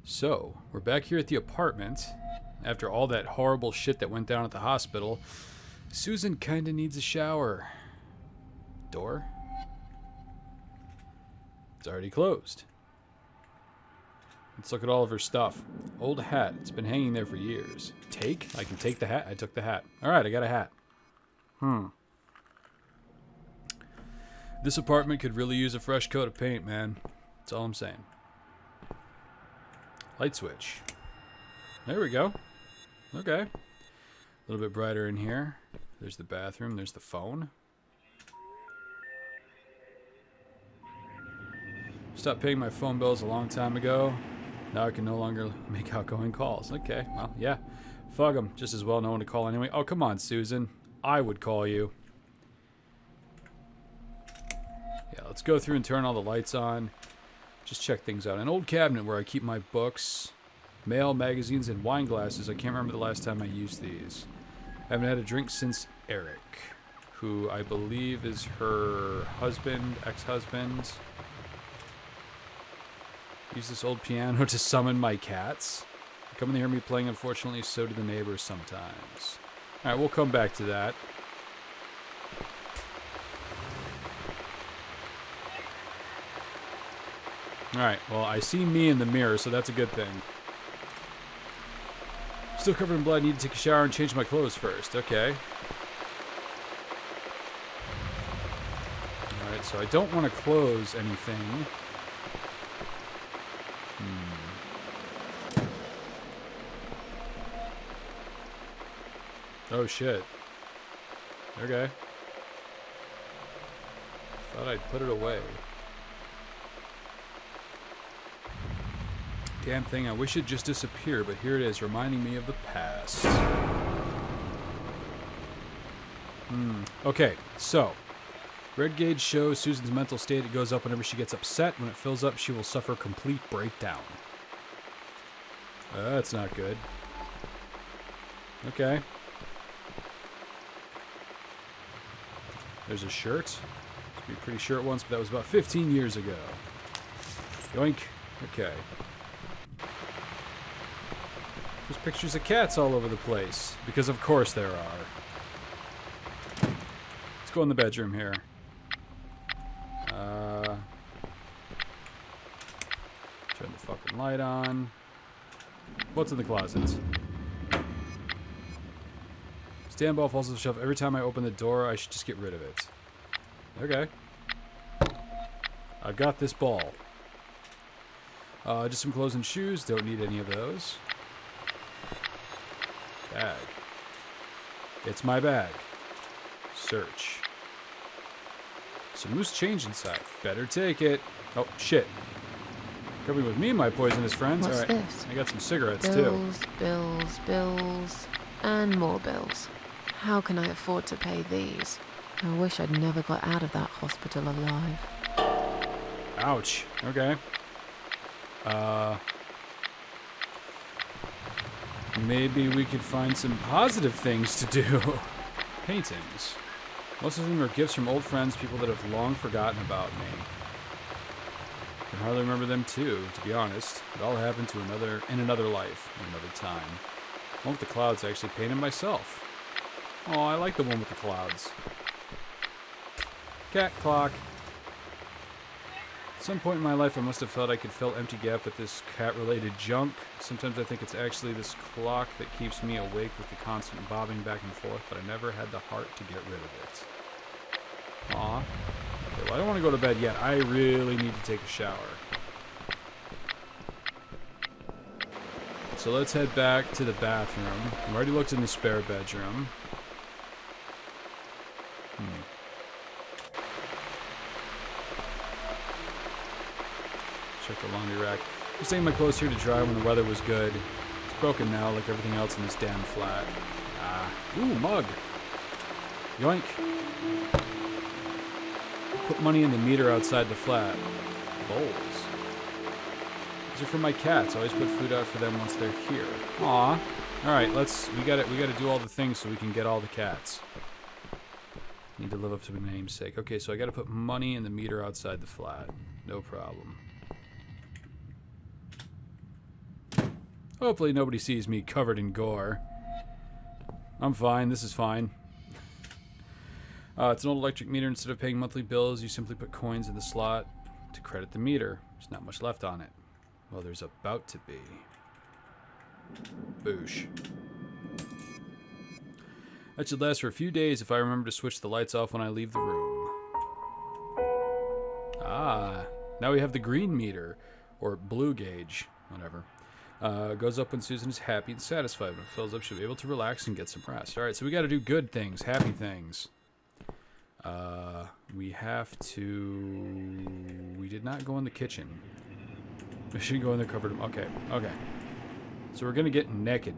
So, we're back here at the apartment. After all that horrible shit that went down at the hospital, Susan kinda needs a shower. Door? It's already closed. Let's look at all of her stuff. Old hat. It's been hanging there for years. Take? I can take the hat. I took the hat. Alright, I got a hat. This apartment could really use a fresh coat of paint, man. That's all I'm saying. Light switch. There we go. Okay. A little bit brighter in here. There's the bathroom. There's the phone. Stopped paying my phone bills a long time ago. Now I can no longer make outgoing calls. Okay, well, yeah. Fuck them. Just as well no one to call anyway. Oh, come on, Susan. I would call you. Yeah, let's go through and turn all the lights on. Just check things out. An old cabinet where I keep my books, mail, magazines, and wine glasses. I can't remember the last time I used these. I haven't had a drink since Eric, who I believe is her husband, ex-husband. Use this old piano to summon my cats. They come and hear me playing. Unfortunately, so do the neighbors sometimes. Alright, we'll come back to that. Alright, well, I see me in the mirror, so that's a good thing. Still covered in blood. Need to take a shower and change my clothes first. Okay. Alright, so I don't want to close anything. Oh, shit. Okay. Thought I'd put it away. Damn thing, I wish it'd just disappear, but here it is, reminding me of the past. Okay, so. Red gauge shows Susan's mental state. It goes up whenever she gets upset. When it fills up, she will suffer complete breakdown. That's not good. Okay. There's a shirt. Used to be a pretty shirt once, but that was about 15 years ago. Yoink. Okay. There's pictures of cats all over the place. Because of course there are. Let's go in the bedroom here. Turn the fucking light on. What's in the closets? Stand ball falls off the shelf. Every time I open the door, I should just get rid of it. Okay. I've got this ball. Just some clothes and shoes. Don't need any of those. Bag. It's my bag. Search. Some loose change inside. Better take it. Oh, shit. Coming with me, my poisonous friends. What's all right. this? I got some cigarettes, Bills, too. bills, bills, and more bills. How can I afford to pay these? I wish I'd never got out of that hospital alive. Ouch. Okay. Maybe we could find some positive things to do. Paintings. Most of them are gifts from old friends, people that have long forgotten about me. I can hardly remember them too, to be honest. It all happened to in another life, in another time. One with the clouds I actually painted myself. Oh, I like the one with the clouds. Cat clock. At some point in my life, I must have felt I could fill empty gap with this cat-related junk. Sometimes I think it's actually this clock that keeps me awake with the constant bobbing back and forth, but I never had the heart to get rid of it. Aw. Okay, well, I don't want to go to bed yet. I really need to take a shower. So let's head back to the bathroom. I've already looked in the spare bedroom. Check the laundry rack. Just taking my clothes here to dry when the weather was good. It's broken now, like everything else in this damn flat. Ooh, mug. Yoink. Put money in the meter outside the flat. Bowls. These are for my cats. I always put food out for them once they're here. Aw. All right, we gotta do all the things so we can get all the cats. Need to live up to my namesake. Okay, so I gotta put money in the meter outside the flat. No problem. Hopefully nobody sees me covered in gore. I'm fine. This is fine. It's an old electric meter. Instead of paying monthly bills, you simply put coins in the slot to credit the meter. There's not much left on it. Well, there's about to be. Boosh. That should last for a few days if I remember to switch the lights off when I leave the room. Ah, now we have the green meter, or blue gauge, whatever. Goes up when Susan is happy and satisfied. When it fills up, she'll be able to relax and get some rest. Alright, so we gotta do good things, happy things. We have to... We did not go in the kitchen. We should go in the cupboard. Okay, okay. So we're gonna get naked.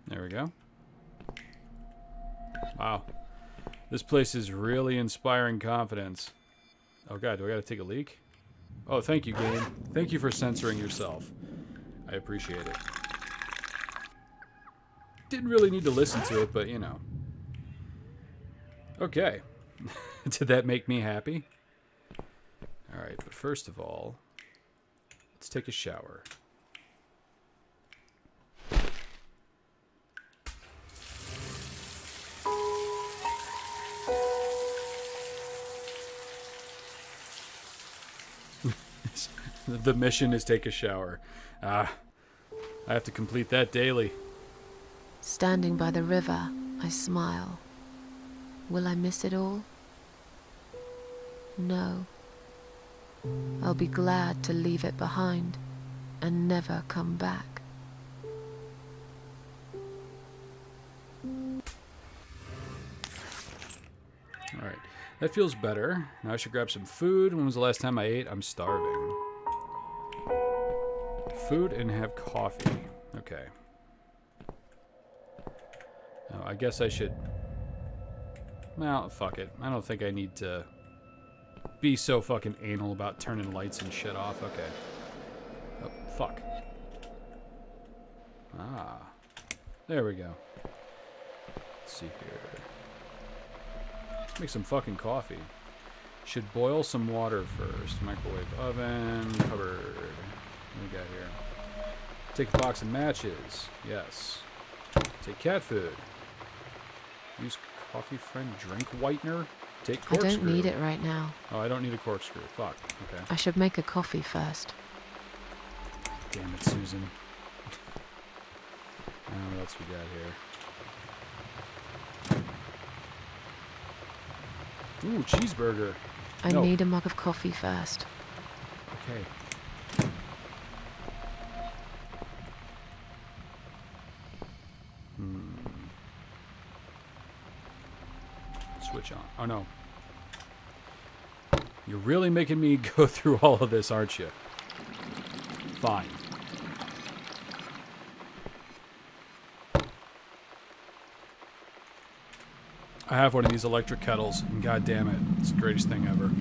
There we go. Wow. This place is really inspiring confidence. Oh god, do I gotta take a leak? Oh, thank you, game. Thank you for censoring yourself. I appreciate it. Didn't really need to listen to it, but you know. Okay. Did that make me happy? Alright, but first of all, let's take a shower. The mission is take a shower. I have to complete that daily. Standing by the river, I smile. Will I miss it all? No. I'll be glad to leave it behind and never come back. Alright, that feels better. Now I should grab some food. When was the last time I ate? I'm starving. Food and have coffee. Okay. Oh, I guess I should... Well, fuck it. I don't think I need to be so fucking anal about turning lights and shit off. Okay. Oh, fuck. Ah. There we go. Let's see here. Let's make some fucking coffee. Should boil some water first. Microwave oven. Cupboard. What do we got here? Take a box of matches. Yes. Take cat food. Use coffee friend drink whitener. Take corkscrew. I don't need it right now. Oh, I don't need a corkscrew. Fuck. Okay. I should make a coffee first. Damn it, Susan. What else we got here? Ooh, cheeseburger. I need a mug of coffee first. Okay. Switch on. Oh no. You're really making me go through all of this, aren't you? Fine. I have one of these electric kettles, and god damn it, it's the greatest thing ever.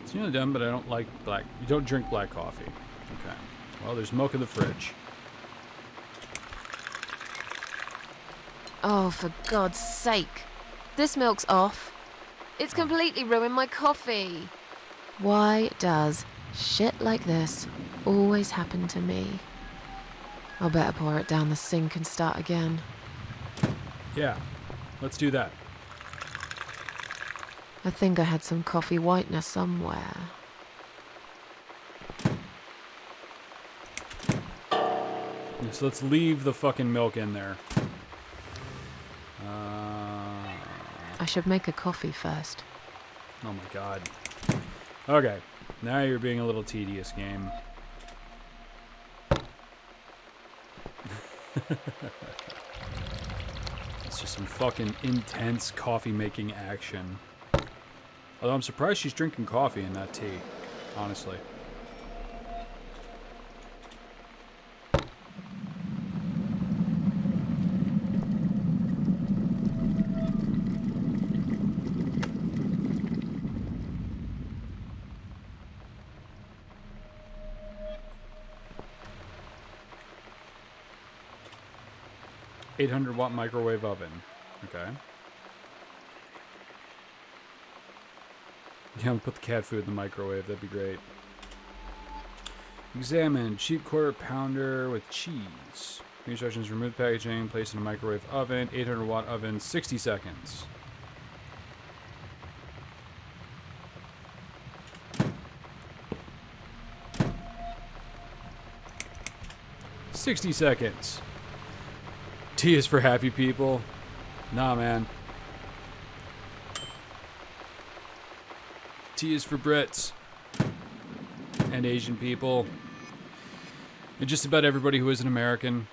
It's nearly done, but I don't like black. You don't drink black coffee. Okay. Well, there's milk in the fridge. Oh, for God's sake. This milk's off. It's completely ruined my coffee. Why does shit like this always happen to me? I'll better pour it down the sink and start again. Yeah, let's do that. I think I had some coffee whitener somewhere. So let's leave the fucking milk in there. I should make a coffee first. Oh my god. Okay, now you're being a little tedious, game. It's just some fucking intense coffee making action. Although I'm surprised she's drinking coffee and not tea, honestly. 800-watt microwave oven. Okay. Yeah, put the cat food in the microwave. That'd be great. Examine cheap quarter pounder with cheese. Instructions: remove the packaging, place in a microwave oven, 800-watt oven, 60 seconds. "60 seconds. T is for happy people. Nah, man. T is for Brits. And Asian people. And just about everybody who isn't American.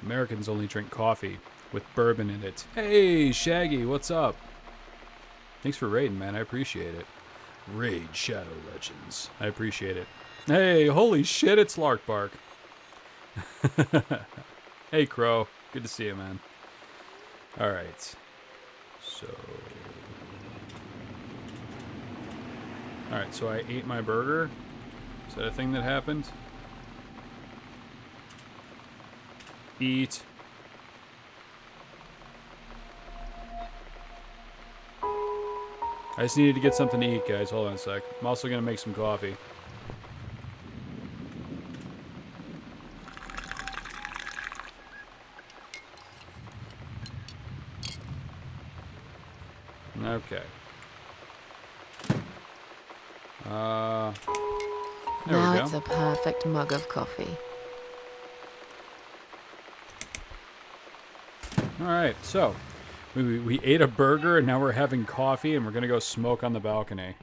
Americans only drink coffee with bourbon in it. Hey, Shaggy, what's up? Thanks for raiding, man. I appreciate it. Raid Shadow Legends. I appreciate it. Hey, holy shit, it's Lark Bark. Hey, Crow. Good to see you, man. Alright. So... Alright, so I ate my burger. Is that a thing that happened? Eat. I just needed to get something to eat, guys. Hold on a sec. I'm also going to make some coffee. Okay. There now we go. it's a perfect mug of coffee. Alright, so we ate a burger and now we're having coffee and we're gonna go smoke on the balcony.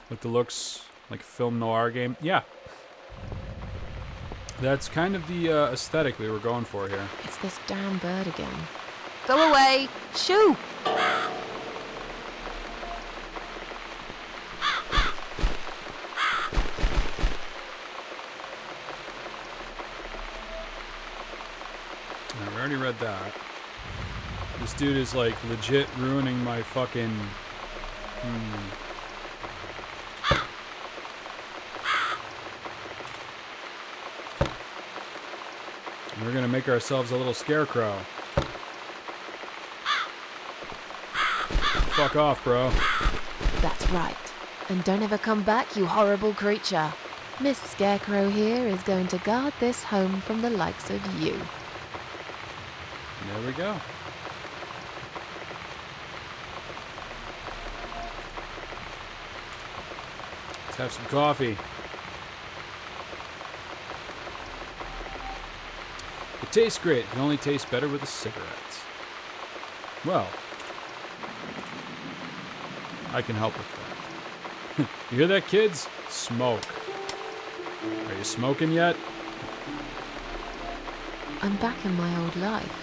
Like the looks like a film noir game. Yeah. That's kind of the aesthetic we were going for here. It's this damn bird again. Go away! Shoo! I already read that. This dude is like legit ruining my fucking... We're gonna make ourselves a little scarecrow. Fuck off, bro. That's right. And don't ever come back, you horrible creature. Miss Scarecrow here is going to guard this home from the likes of you. There we go. Let's have some coffee. It tastes great. It can only taste better with a cigarette. Well, I can help with that. You hear that, kids? Smoke. Are you smoking yet? I'm back in my old life.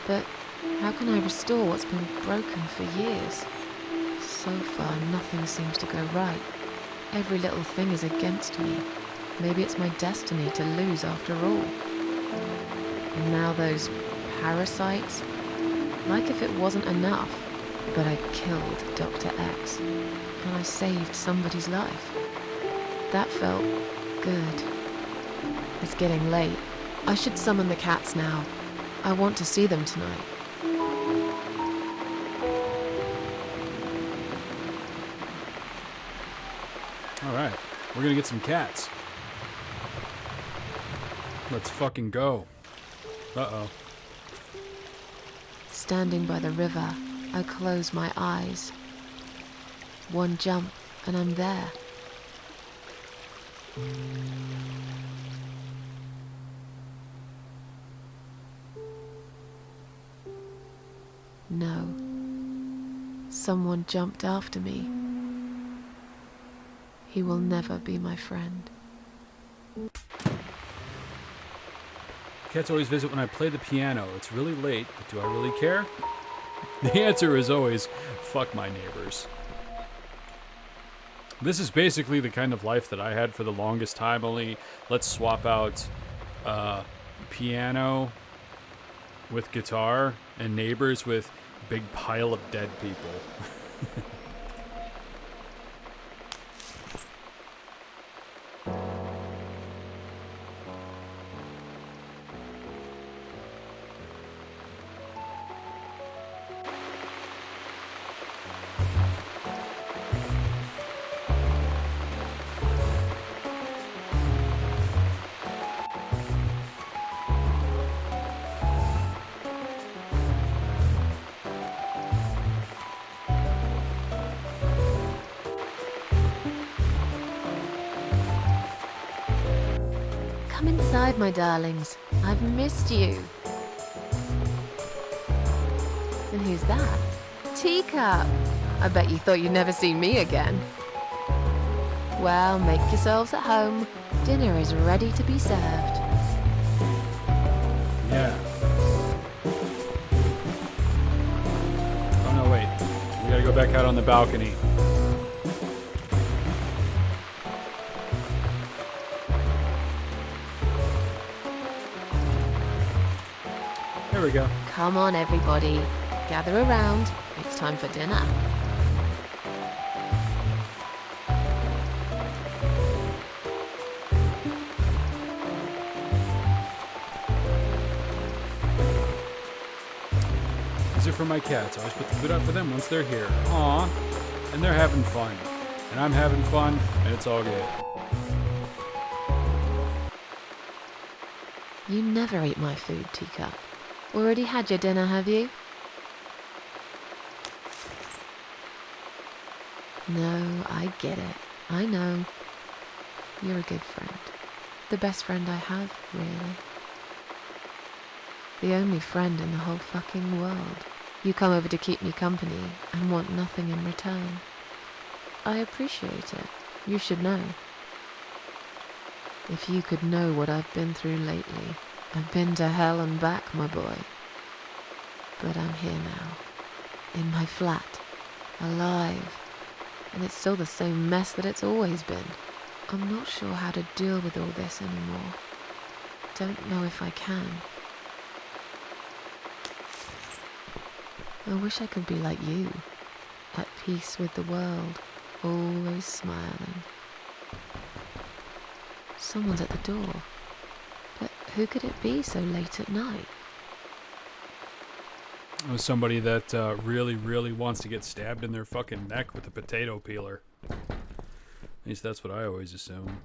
But how can I restore what's been broken for years? So far, nothing seems to go right. Every little thing is against me. Maybe it's my destiny to lose after all. And now those parasites, like if it wasn't enough, but I killed Dr. X, and I saved somebody's life. That felt good. It's getting late. I should summon the cats now. I want to see them tonight. Alright, we're gonna get some cats. Let's fucking go. Uh-oh. Standing by the river, I close my eyes. One jump, and I'm there. No. Someone jumped after me. He will never be my friend. Cats always visit when I play the piano. It's really late, but do I really care? The answer is always, fuck my neighbors. This is basically the kind of life that I had for the longest time, only let's swap out piano with guitar and neighbors with big pile of dead people. inside, my darlings. I've missed you. And who's that? Teacup. I bet you thought you'd never see me again. Well, make yourselves at home. Dinner is ready to be served. Yeah. Oh no, wait. We gotta go back out on the balcony. There we go. Come on, everybody. Gather around. It's time for dinner. These are for my cats. I always put the food out for them once they're here. Aw. And they're having fun. And I'm having fun, and it's all good. You never eat my food, Teacup. Already had your dinner, have you? No, I get it. I know. You're a good friend. The best friend I have, really. The only friend in the whole fucking world. You come over to keep me company and want nothing in return. I appreciate it. You should know. If you could know what I've been through lately. I've been to hell and back, my boy. But I'm here now. In my flat. Alive. And it's still the same mess that it's always been. I'm not sure how to deal with all this anymore. Don't know if I can. I wish I could be like you. At peace with the world. Always smiling. Someone's at the door. But who could it be so late at night? It was somebody that really, really wants to get stabbed in their fucking neck with a potato peeler. At least that's what I always assume.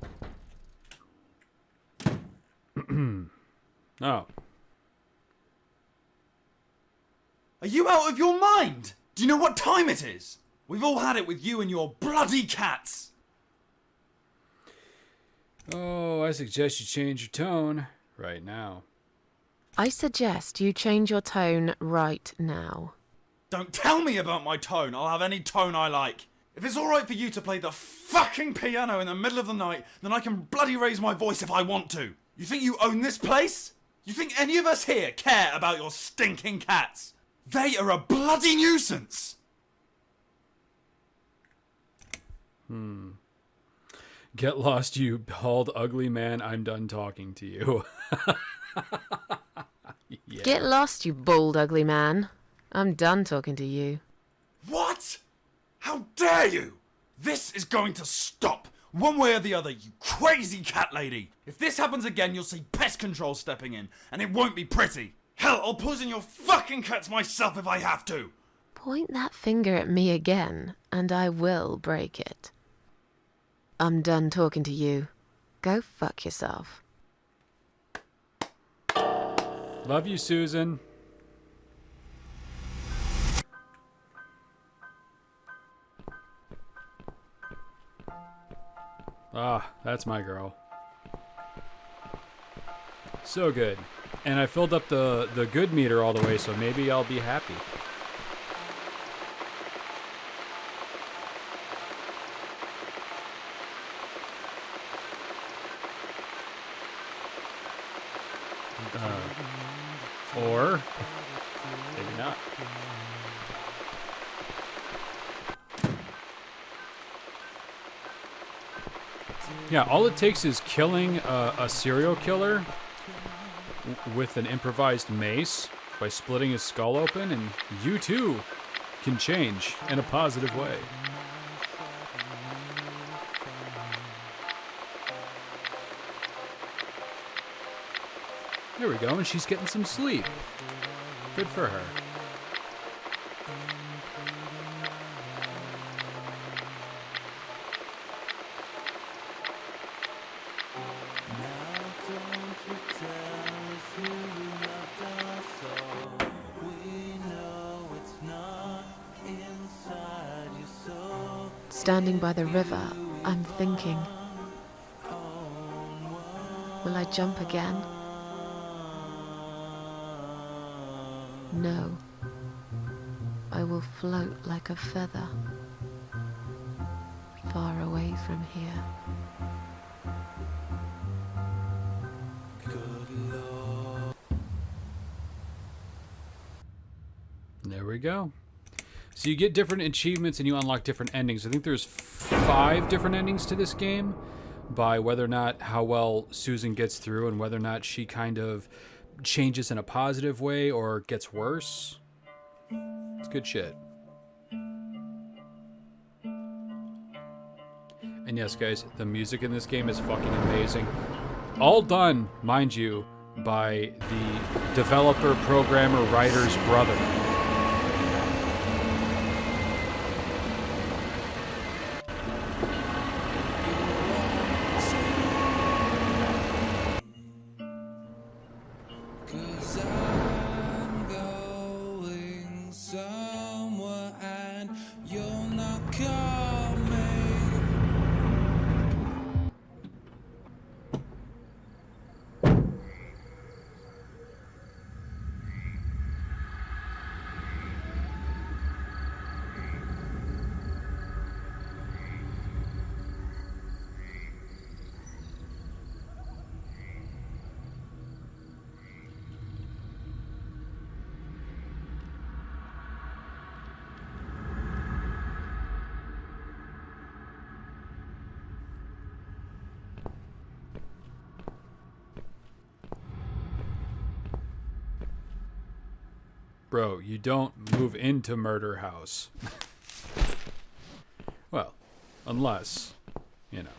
Oh. Are you out of your mind? Do you know what time it is? We've all had it with you and your bloody cats. Oh, I suggest you change your tone right now. I suggest you change your tone right now. Don't tell me about my tone. I'll have any tone I like. If it's alright for you to play the fucking piano in the middle of the night, then I can bloody raise my voice if I want to. You think you own this place? You think any of us here care about your stinking cats? They are a bloody nuisance. Get lost, you bald, ugly man. I'm done talking to you. Yeah. Get lost, you bald, ugly man. I'm done talking to you. What? How dare you? This is going to stop. One way or the other, you crazy cat lady. If this happens again, you'll see pest control stepping in, and it won't be pretty. Hell, I'll poison your fucking cats myself if I have to. Point that finger at me again, and I will break it. I'm done talking to you. Go fuck yourself. Love you, Susan. Ah, that's my girl. So good. And I filled up the good meter all the way, so maybe I'll be happy. Or maybe not. Yeah, all it takes is killing a serial killer with an improvised mace by splitting his skull open, and you too can change in a positive way. There we go, and she's getting some sleep. Good for her. Standing by the river, I'm thinking. Will I jump again? No. I will float like a feather, far away from here. There we go. So you get different achievements and you unlock different endings. I think there's 5 different endings to this game by whether or not how well Susan gets through and whether or not she kind of changes in a positive way or gets worse. It's good shit. And yes, guys, the music in this game is fucking amazing. All done, mind you, by the developer, programmer, writer's brother. Bro, you don't move into Murder House. Well, unless, you know,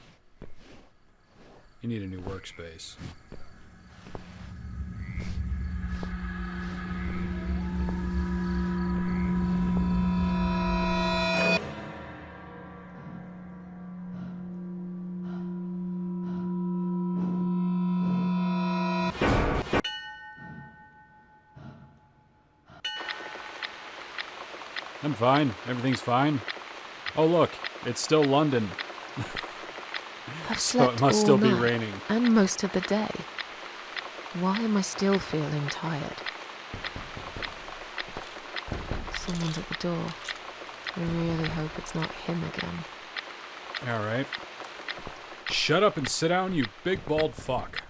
you need a new workspace. I'm fine. Everything's fine. Oh, look. It's still London. I've So slept it must all still be night raining. and most of the day. Why am I still feeling tired? Someone's at the door. I really hope it's not him again. Alright. Shut up and sit down, you big bald fuck.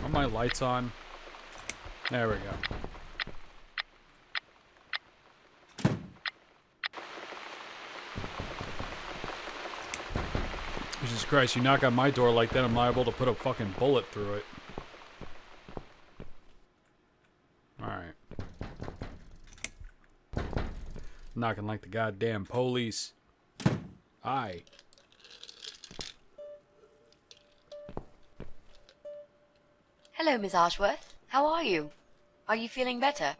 Are my lights on? There we go. Jesus Christ, you knock on my door like that, I'm liable to put a fucking bullet through it. Alright. Knocking like the goddamn police. Aye. Hello, Miss Ashworth. How are you? Are you feeling better?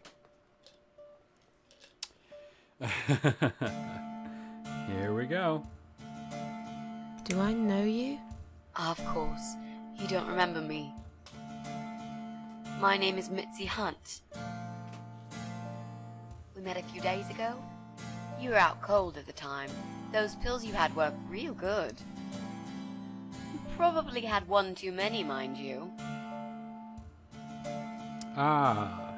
Here we go. Do I know you? Of course. You don't remember me. My name is Mitzi Hunt. We met a few days ago. You were out cold at the time. Those pills you had were real good. You probably had one too many, mind you. Ah.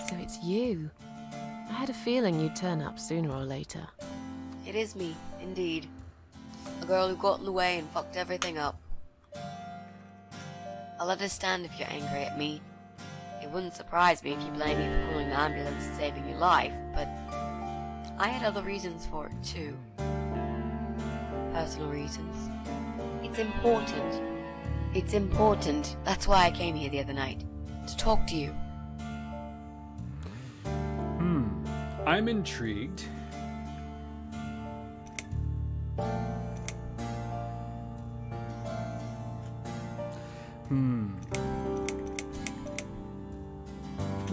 So it's you. I had a feeling you'd turn up sooner or later. It is me, indeed. A girl who got in the way and fucked everything up. I'll understand if you're angry at me. It wouldn't surprise me if you blame me for calling the ambulance and saving your life, but I had other reasons for it too. Personal reasons. It's important. It's important. That's why I came here the other night. To talk to you. I'm intrigued.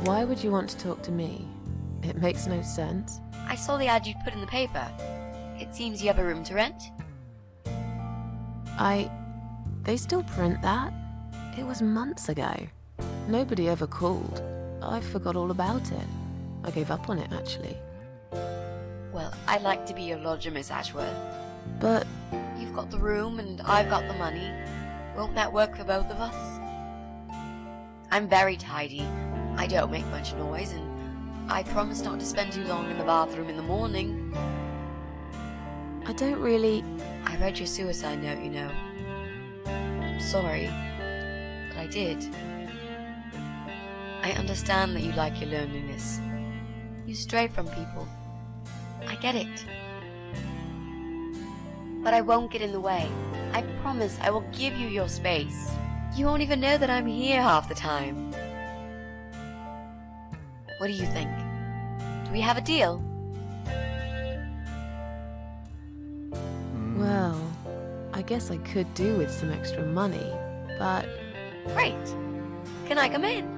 Why would you want to talk to me? It makes no sense. I saw the ad you put in the paper. It seems you have a room to rent. They still print that? It was months ago. Nobody ever called. I forgot all about it. I gave up on it, actually. Well, I'd like to be your lodger, Miss Ashworth. But You've got the room and I've got the money. Won't that work for both of us? I'm very tidy. I don't make much noise, and I promise not to spend too long in the bathroom in the morning. I don't really... I read your suicide note, you know. I'm sorry, but I did. I understand that you like your loneliness. You stray from people. I get it. But I won't get in the way. I promise I will give you your space. You won't even know that I'm here half the time. What do you think? Do we have a deal? Well, I guess I could do with some extra money, but... Great. Can I come in?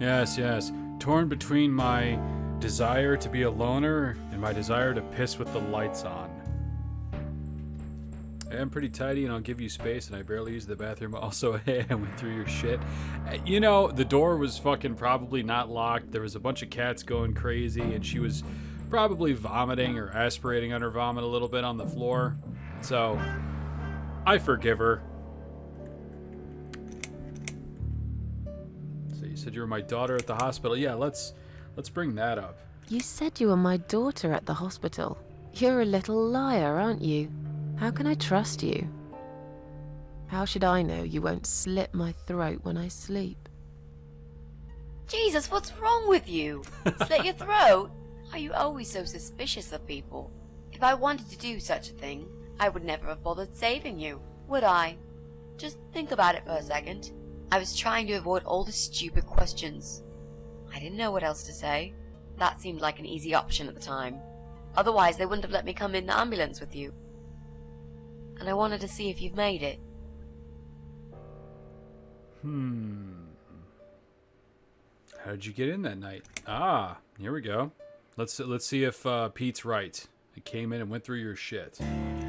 Yes, yes. Torn between my desire to be a loner and my desire to piss with the lights on. I am pretty tidy and I'll give you space, and I barely use the bathroom. Also, hey, I went through your shit. You know, the door was fucking probably not locked. There was a bunch of cats going crazy, and she was probably vomiting or aspirating on her vomit a little bit on the floor. So, I forgive her. So you said you were my daughter at the hospital. Yeah, let's bring that up. You said you were my daughter at the hospital. You're a little liar, aren't you? How can I trust you? How should I know you won't slit my throat when I sleep? Jesus, what's wrong with you? Slit your throat? Are you always so suspicious of people? If I wanted to do such a thing, I would never have bothered saving you, would I? Just think about it for a second. I was trying to avoid all the stupid questions. I didn't know what else to say. That seemed like an easy option at the time. Otherwise, they wouldn't have let me come in the ambulance with you. And I wanted to see if you've made it. How'd you get in that night? Ah, here we go. Let's see if Pete's right. I came in and went through your shit.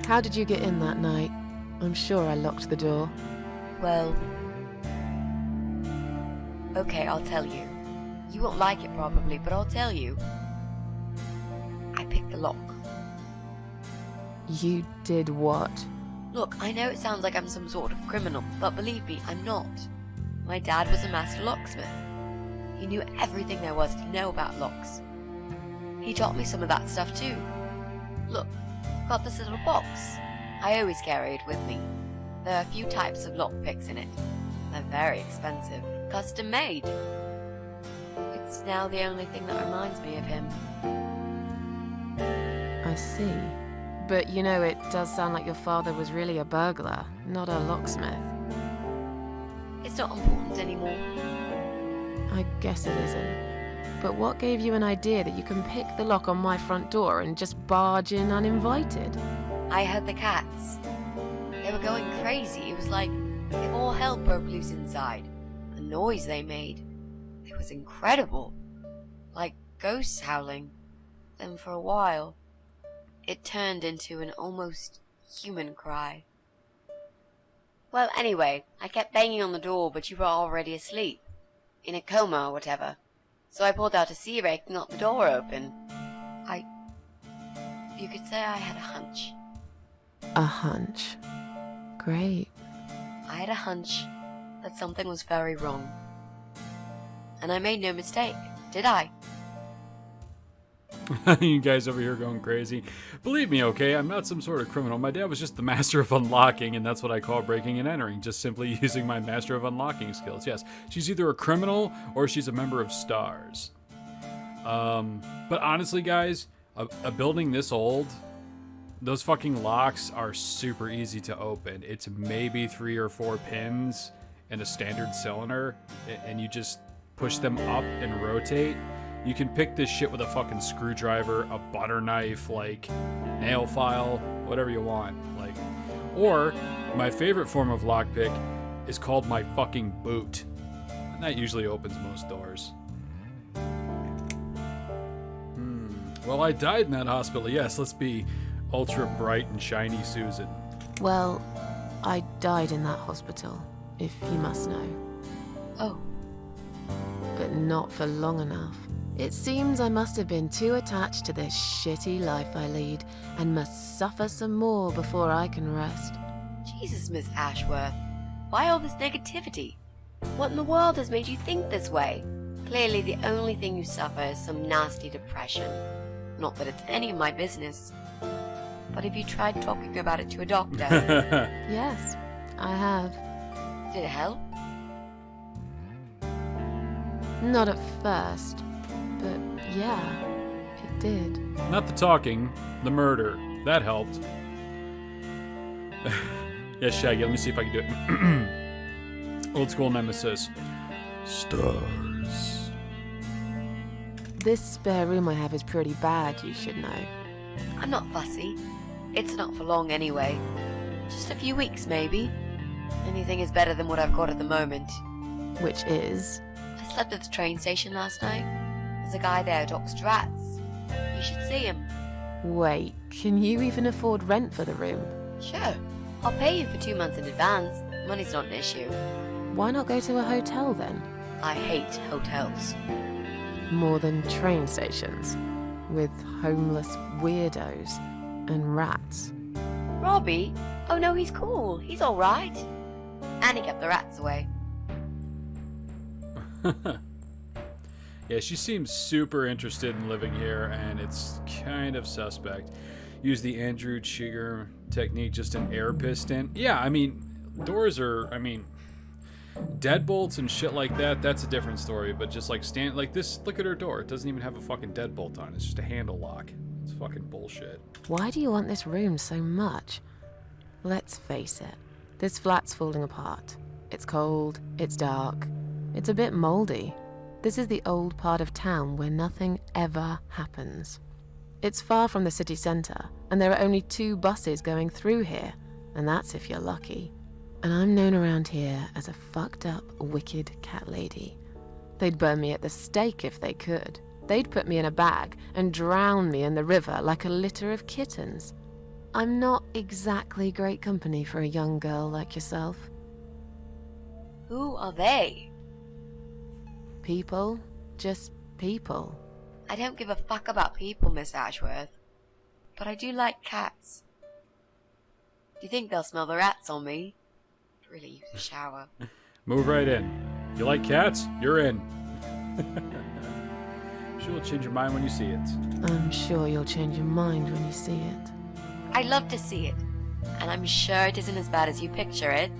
How did you get in that night? I'm sure I locked the door. Well... Okay, I'll tell you. You won't like it probably, but I'll tell you. I picked the lock. You did what? Look, I know it sounds like I'm some sort of criminal, but believe me, I'm not. My dad was a master locksmith. He knew everything there was to know about locks. He taught me some of that stuff too. Look, I've got this little box. I always carry it with me. There are a few types of lockpicks in it. They're very expensive, custom made. It's now the only thing that reminds me of him. I see. But you know, it does sound like your father was really a burglar, not a locksmith. It's not important anymore. I guess it isn't. But what gave you an idea that you can pick the lock on my front door and just barge in uninvited? I heard the cats. They were going crazy. It was like if all hell broke loose inside. The noise they made. It was incredible. Like ghosts howling. Then for a while, it turned into an almost human cry. Well, anyway, I kept banging on the door, but you were already asleep. In a coma or whatever. So I pulled out a sea rake and got the door open. You could say I had a hunch. A hunch. Great. I had a hunch that something was very wrong. And I made no mistake, did I? You guys over here going crazy. Believe me, okay, I'm not some sort of criminal. My dad was just the master of unlocking, and that's what I call breaking and entering. Just simply using my master of unlocking skills. Yes, she's either a criminal or she's a member of STARS. But honestly, guys, a building this old, those fucking locks are super easy to open. It's maybe 3 or 4 pins in a standard cylinder, and you just push them up and rotate. You can pick this shit with a fucking screwdriver, a butter knife, like nail file, whatever you want. Like, or my favorite form of lockpick is called my fucking boot. And that usually opens most doors. Well, I died in that hospital. Yes, let's be ultra bright and shiny Susan. Well, I died in that hospital, if you must know. Oh. But not for long enough. It seems I must have been too attached to this shitty life I lead and must suffer some more before I can rest. Jesus, Miss Ashworth. Why all this negativity? What in the world has made you think this way? Clearly the only thing you suffer is some nasty depression. Not that it's any of my business. But have you tried talking about it to a doctor? Yes, I have. Did it help? Not at first, but yeah, it did. Not the talking, the murder. That helped. Yeah, Shaggy, let me see if I can do it. Old school nemesis. Stars. This spare room I have is pretty bad, you should know. I'm not fussy. It's not for long anyway. Just a few weeks, maybe. Anything is better than what I've got at the moment. Which is? I slept at the train station last night. There's a guy there who talks to rats. You should see him. Wait, can you even afford rent for the room? Sure. I'll pay you for 2 months in advance. Money's not an issue. Why not go to a hotel then? I hate hotels. More than train stations, with homeless weirdos and rats. Robbie? Oh no, he's cool. He's alright. And he kept the rats away. Yeah, she seems super interested in living here, and it's kind of suspect. Use the Andrew Chigger technique, just an air piston. Yeah, I mean, doors are, deadbolts and shit like that, that's a different story, but just like like this, look at her door. It doesn't even have a fucking deadbolt on it. It's just a handle lock. It's fucking bullshit. Why do you want this room so much? Let's face it, this flat's falling apart. It's cold, it's dark, it's a bit moldy. This is the old part of town where nothing ever happens. It's far from the city centre, and there are only 2 buses going through here, and that's if you're lucky. And I'm known around here as a fucked up, wicked cat lady. They'd burn me at the stake if they could. They'd put me in a bag and drown me in the river like a litter of kittens. I'm not exactly great company for a young girl like yourself. Who are they? People, just people. I don't give a fuck about people, Miss Ashworth. But I do like cats. Do you think they'll smell the rats on me? Really use a shower. Move right in. You like cats? You're in. Sure will change your mind when you see it. I'm sure you'll change your mind when you see it. I'd love to see it. And I'm sure it isn't as bad as you picture it.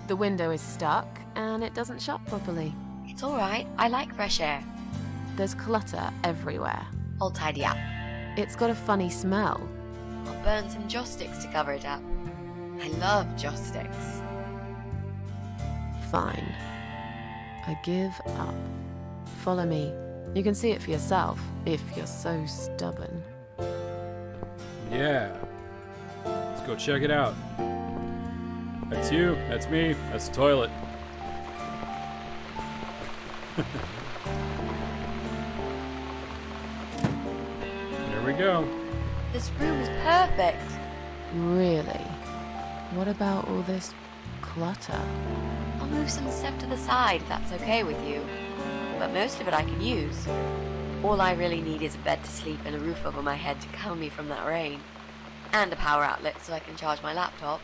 The window is stuck, and it doesn't shut properly. It's alright. I like fresh air. There's clutter everywhere. I'll tidy up. It's got a funny smell. I'll burn some joss sticks to cover it up. I love joss sticks. Fine. I give up. Follow me. You can see it for yourself, if you're so stubborn. Yeah. Let's go check it out. That's you, that's me, that's the toilet. There we go. This room is perfect. Really? What about all this clutter? I'll move some stuff to the side if that's okay with you. But most of it I can use. All I really need is a bed to sleep and a roof over my head to cover me from that rain. And a power outlet so I can charge my laptop.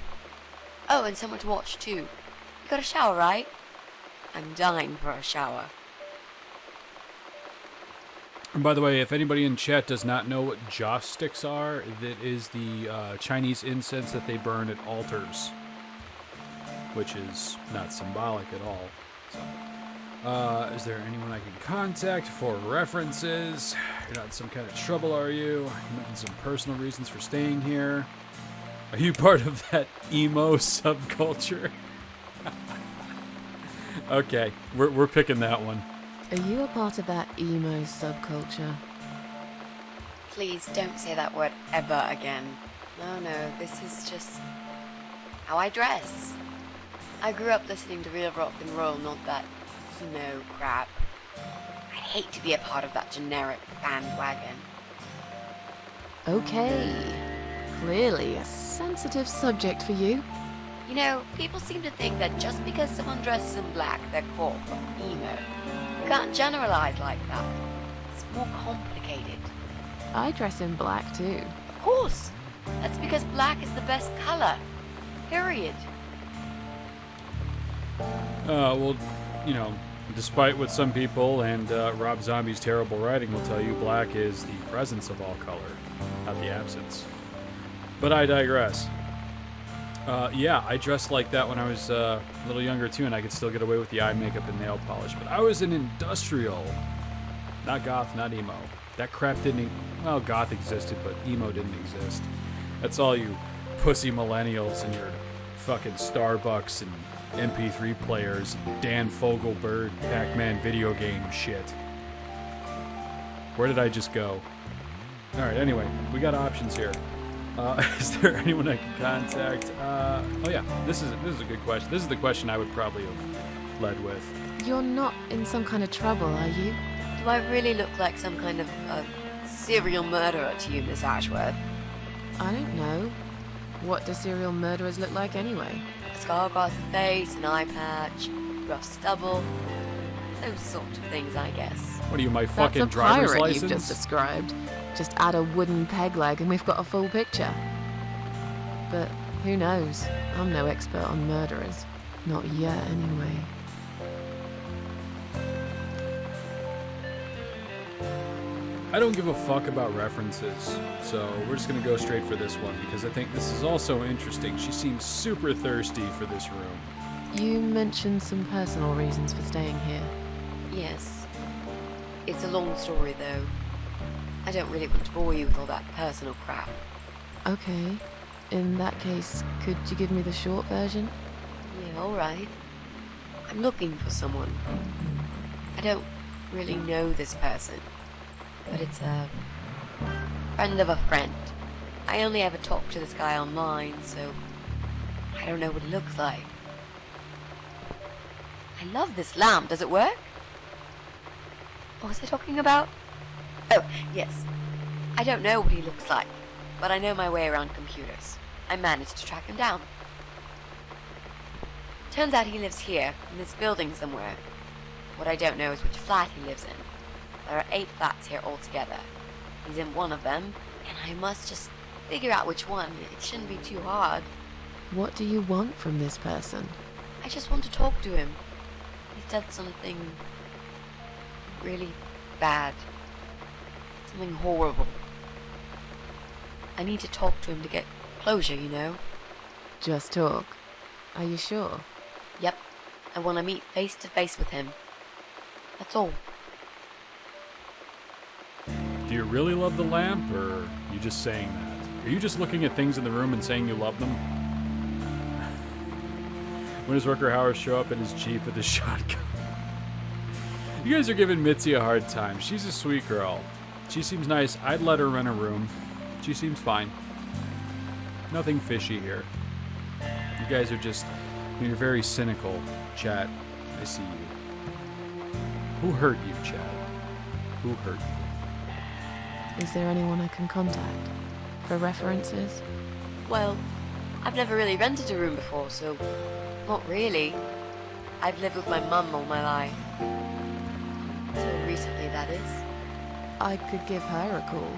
Oh, and somewhere to watch too. You got a shower, right? I'm dying for a shower. And by the way, if anybody in chat does not know what joss sticks are, that is the Chinese incense that they burn at altars, which is not symbolic at all. So, is there anyone I can contact for references? You're not in some kind of trouble, are you? You're not in some personal reasons for staying here? Are you part of that emo subculture? Okay, we're picking that one. Are you a part of that emo subculture? Please don't say that word ever again. No, this is just how I dress. I grew up listening to real rock and roll, not that emo crap. I hate to be a part of that generic bandwagon. Okay. Clearly a sensitive subject for you. You know, people seem to think that just because someone dresses in black, they're called emo. You can't generalize like that. It's more complicated. I dress in black too. Of course. That's because black is the best color. Period. Well, you know, despite what some people and Rob Zombie's terrible writing will tell you, black is the presence of all color, not the absence. But I digress. Yeah, I dressed like that when I was a little younger too, and I could still get away with the eye makeup and nail polish. But I was an industrial, not goth, not emo. That crap didn't. Well, goth existed, but emo didn't exist. That's all you pussy millennials and your fucking Starbucks and MP3 players, and Dan Fogelberg, Pac-Man video game shit. Where did I just go? All right. Anyway, we got options here. Is there anyone I can contact? Oh yeah, this is a good question. This is the question I would probably have led with. You're not in some kind of trouble, are you? Do I really look like some kind of serial murderer to you, Miss Ashworth? I don't know. What do serial murderers look like anyway? A scar across the face, an eye patch, rough stubble, those sort of things, I guess. What are you, my That's fucking a driver's pirate license? you've just described. Just add a wooden peg leg and we've got a full picture. But who knows? I'm no expert on murderers. Not yet, anyway. I don't give a fuck about references, so we're just gonna go straight for this one because I think this is also interesting. She seems super thirsty for this room. You mentioned some personal reasons for staying here. Yes. It's a long story, though. I don't really want to bore you with all that personal crap. Okay. In that case, could you give me the short version? Yeah, alright. I'm looking for someone. I don't really know this person, but it's a friend of a friend. I only ever talk to this guy online, so I don't know what he looks like. I love this lamp. Does it work? What was I talking about? Oh, yes. I don't know what he looks like, but I know my way around computers. I managed to track him down. Turns out he lives here, in this building somewhere. What I don't know is which flat he lives in. There are 8 flats here altogether. He's in one of them, and I must just figure out which one. It shouldn't be too hard. What do you want from this person? I just want to talk to him. He's done something really bad. Something horrible. I need to talk to him to get closure, you know? Just talk. Are you sure? Yep. I want to meet face to face with him. That's all. Do you really love the lamp, or are you just saying that? Are you just looking at things in the room and saying you love them? When does Rutger Hauer show up in his Jeep with his shotgun? You guys are giving Mitzi a hard time. She's a sweet girl. She seems nice. I'd let her rent a room. She seems fine. Nothing fishy here. You guys are just... You're very cynical, Chad. I see you. Who hurt you, Chad? Who hurt you? Is there anyone I can contact? For references? Well, I've never really rented a room before, so not really. I've lived with my mum all my life. Until recently, that is. I could give her a call.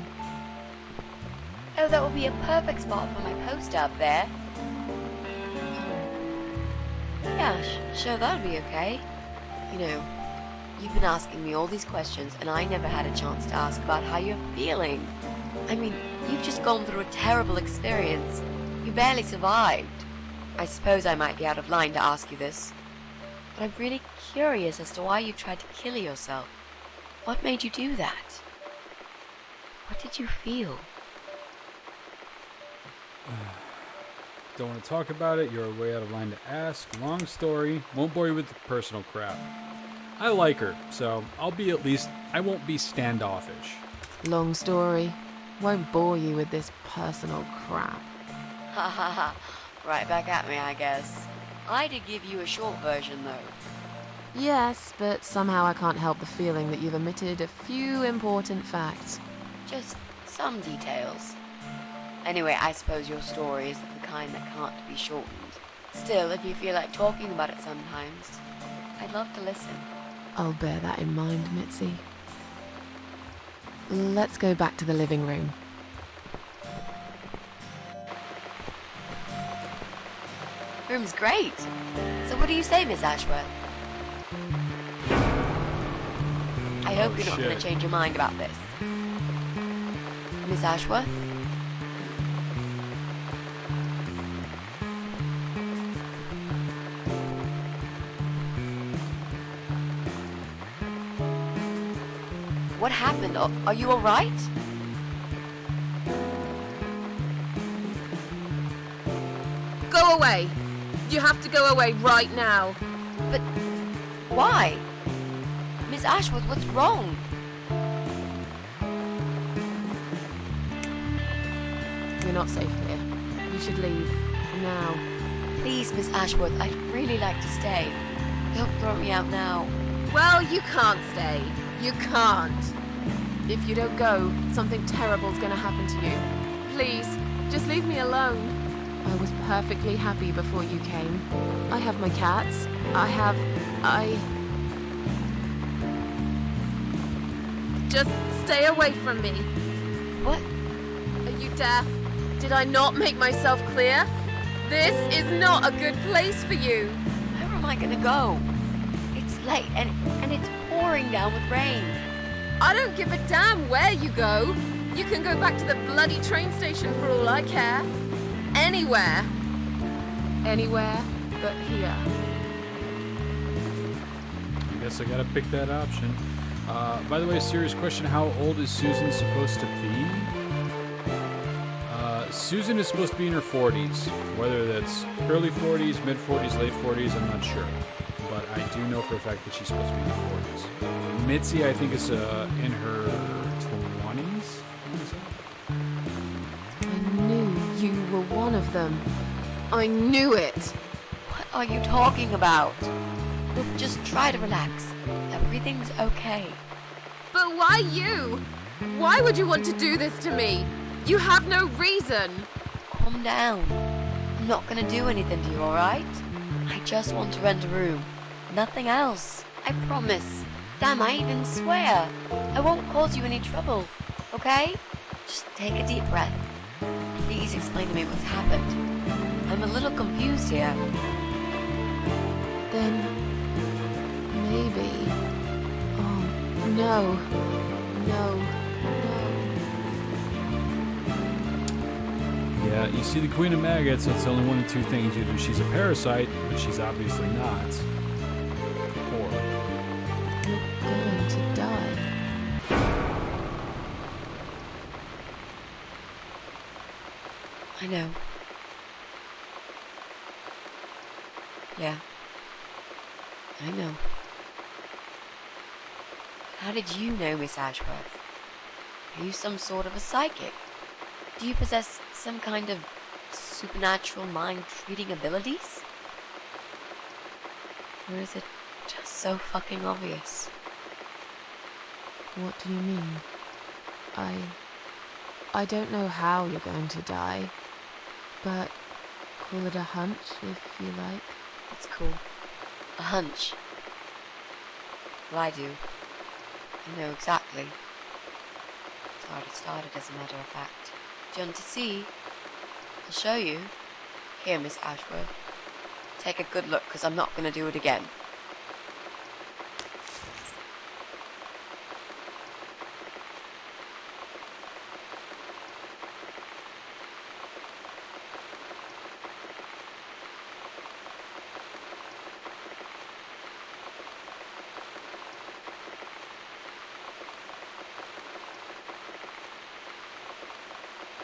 Oh, that would be a perfect spot for my poster up there. Yeah, sure, that would be okay. You know, you've been asking me all these questions, and I never had a chance to ask about how you're feeling. I mean, you've just gone through a terrible experience. You barely survived. I suppose I might be out of line to ask you this, but I'm really curious as to why you tried to kill yourself. What made you do that? What did you feel? Don't want to talk about it. You're way out of line to ask. Long story. Won't bore you with the personal crap. I like her, so I won't be standoffish. Long story. Won't bore you with this personal crap. Ha ha ha. Right back at me, I guess. I did give you a short version, though. Yes, but somehow I can't help the feeling that you've omitted a few important facts. Just some details. Anyway, I suppose your story is of the kind that can't be shortened. Still, if you feel like talking about it sometimes, I'd love to listen. I'll bear that in mind, Mitzi. Let's go back to the living room. Room's great. So what do you say, Miss Ashworth? I hope you're not going to change your mind about this. Miss Ashworth? What happened? Are you alright? Go away! You have to go away right now. But why? Miss Ashworth, what's wrong? We're not safe here. You should leave. Now. Please, Miss Ashworth, I'd really like to stay. Don't throw me out now. Well, you can't stay. You can't. If you don't go, something terrible's gonna happen to you. Please, just leave me alone. I was perfectly happy before you came. I have my cats. Just stay away from me. What? Are you deaf? Did I not make myself clear? This is not a good place for you. Where am I gonna go? It's late and it's pouring down with rain. I don't give a damn where you go. You can go back to the bloody train station for all I care. Anywhere. Anywhere but here. I guess I gotta pick that option. By the way, serious question, how old is Susan supposed to be? Susan is supposed to be in her 40s. Whether that's early 40s, mid 40s, late 40s, I'm not sure. But I do know for a fact that she's supposed to be in her 40s. Mitzi, I think, is in her 20s. I knew you were one of them. I knew it. What are you talking about? Look, just try to relax. Everything's okay. But why you? Why would you want to do this to me? You have no reason. Calm down. I'm not gonna do anything to you, alright? I just want to rent a room. Nothing else. I promise. Damn, I even swear. I won't cause you any trouble, okay? Just take a deep breath. Please explain to me what's happened. I'm a little confused here. Then maybe. Oh, no. No. Yeah, you see the Queen of Maggots, so it's only one of two things. Either she's a parasite, but she's obviously not. Or You're going to die. I know. Yeah. I know. How did you know, Miss Ashworth? Are you some sort of a psychic? Do you possess some kind of supernatural mind-reading abilities? Or is it just so fucking obvious? What do you mean? I don't know how you're going to die, but call it a hunch if you like. That's cool. A hunch. Well, I do. I know exactly. It's how it started, as a matter of fact. Do you want to see? I'll show you. Here, Miss Ashworth. Take a good look, because I'm not going to do it again.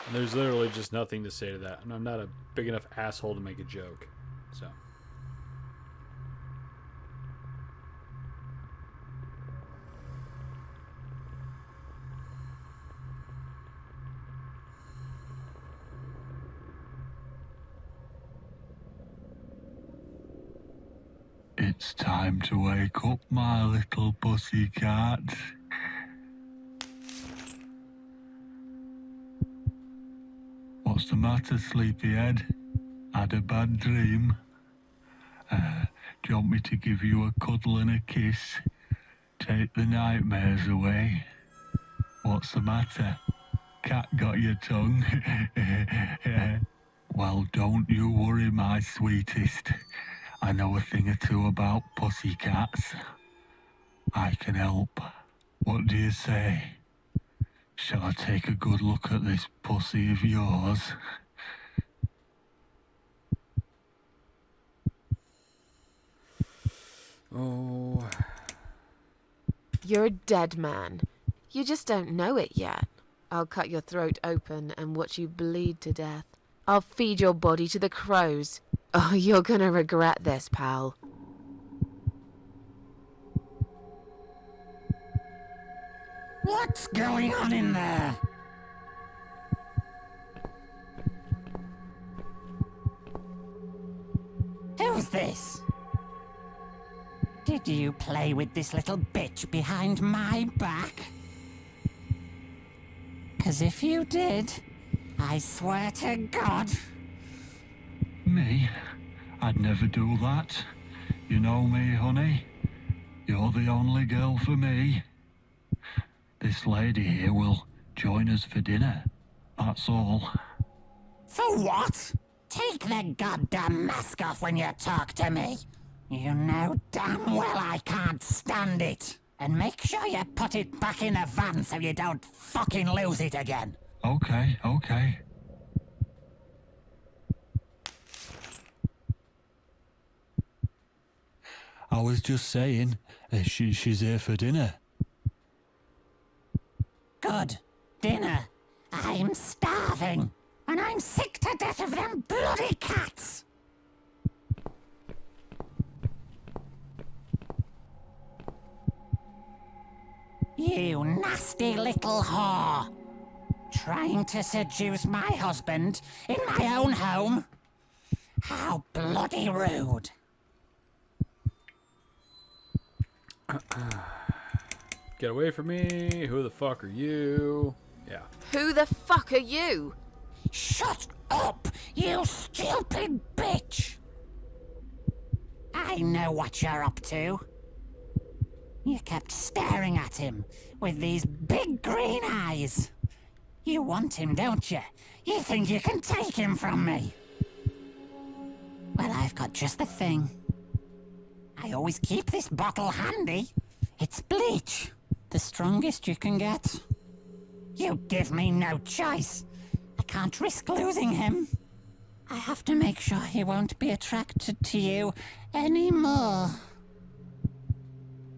And there's literally just nothing to say to that. And I'm not a big enough asshole to make a joke. So. It's time to wake up, my little pussycat. What's the matter, sleepyhead? Had a bad dream? Do you want me to give you a cuddle and a kiss? Take the nightmares away? What's the matter? Cat got your tongue? Well, don't you worry, my sweetest. I know a thing or two about pussycats. I can help. What do you say? Shall I take a good look at this pussy of yours? Oh. You're a dead man. You just don't know it yet. I'll cut your throat open and watch you bleed to death. I'll feed your body to the crows. Oh, you're gonna regret this, pal. What's going on in there? Who's this? Did you play with this little bitch behind my back? 'Cause if you did, I swear to God... Me? I'd never do that. You know me, honey. You're the only girl for me. This lady here will join us for dinner. That's all. For what? Take the goddamn mask off when you talk to me. You know damn well I can't stand it. And make sure you put it back in the van so you don't fucking lose it again. Okay. I was just saying, she's here for dinner. Good. Dinner. I'm starving. And I'm sick to death of them bloody cats. You nasty little whore. Trying to seduce my husband in my own home? How bloody rude. Get away from me. Who the fuck are you? Yeah. Who the fuck are you? Shut up, you stupid bitch! I know what you're up to. You kept staring at him with these big green eyes. You want him, don't you? You think you can take him from me? Well, I've got just the thing. I always keep this bottle handy. It's bleach, the strongest you can get. You give me no choice. I can't risk losing him. I have to make sure he won't be attracted to you anymore.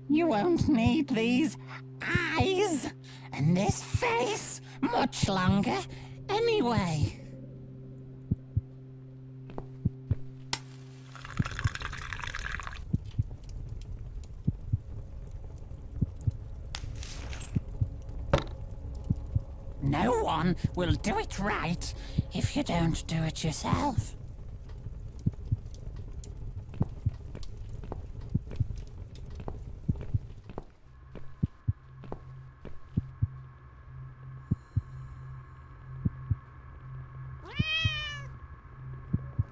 You won't need these eyes and this face much longer anyway. No one will do it right if you don't do it yourself.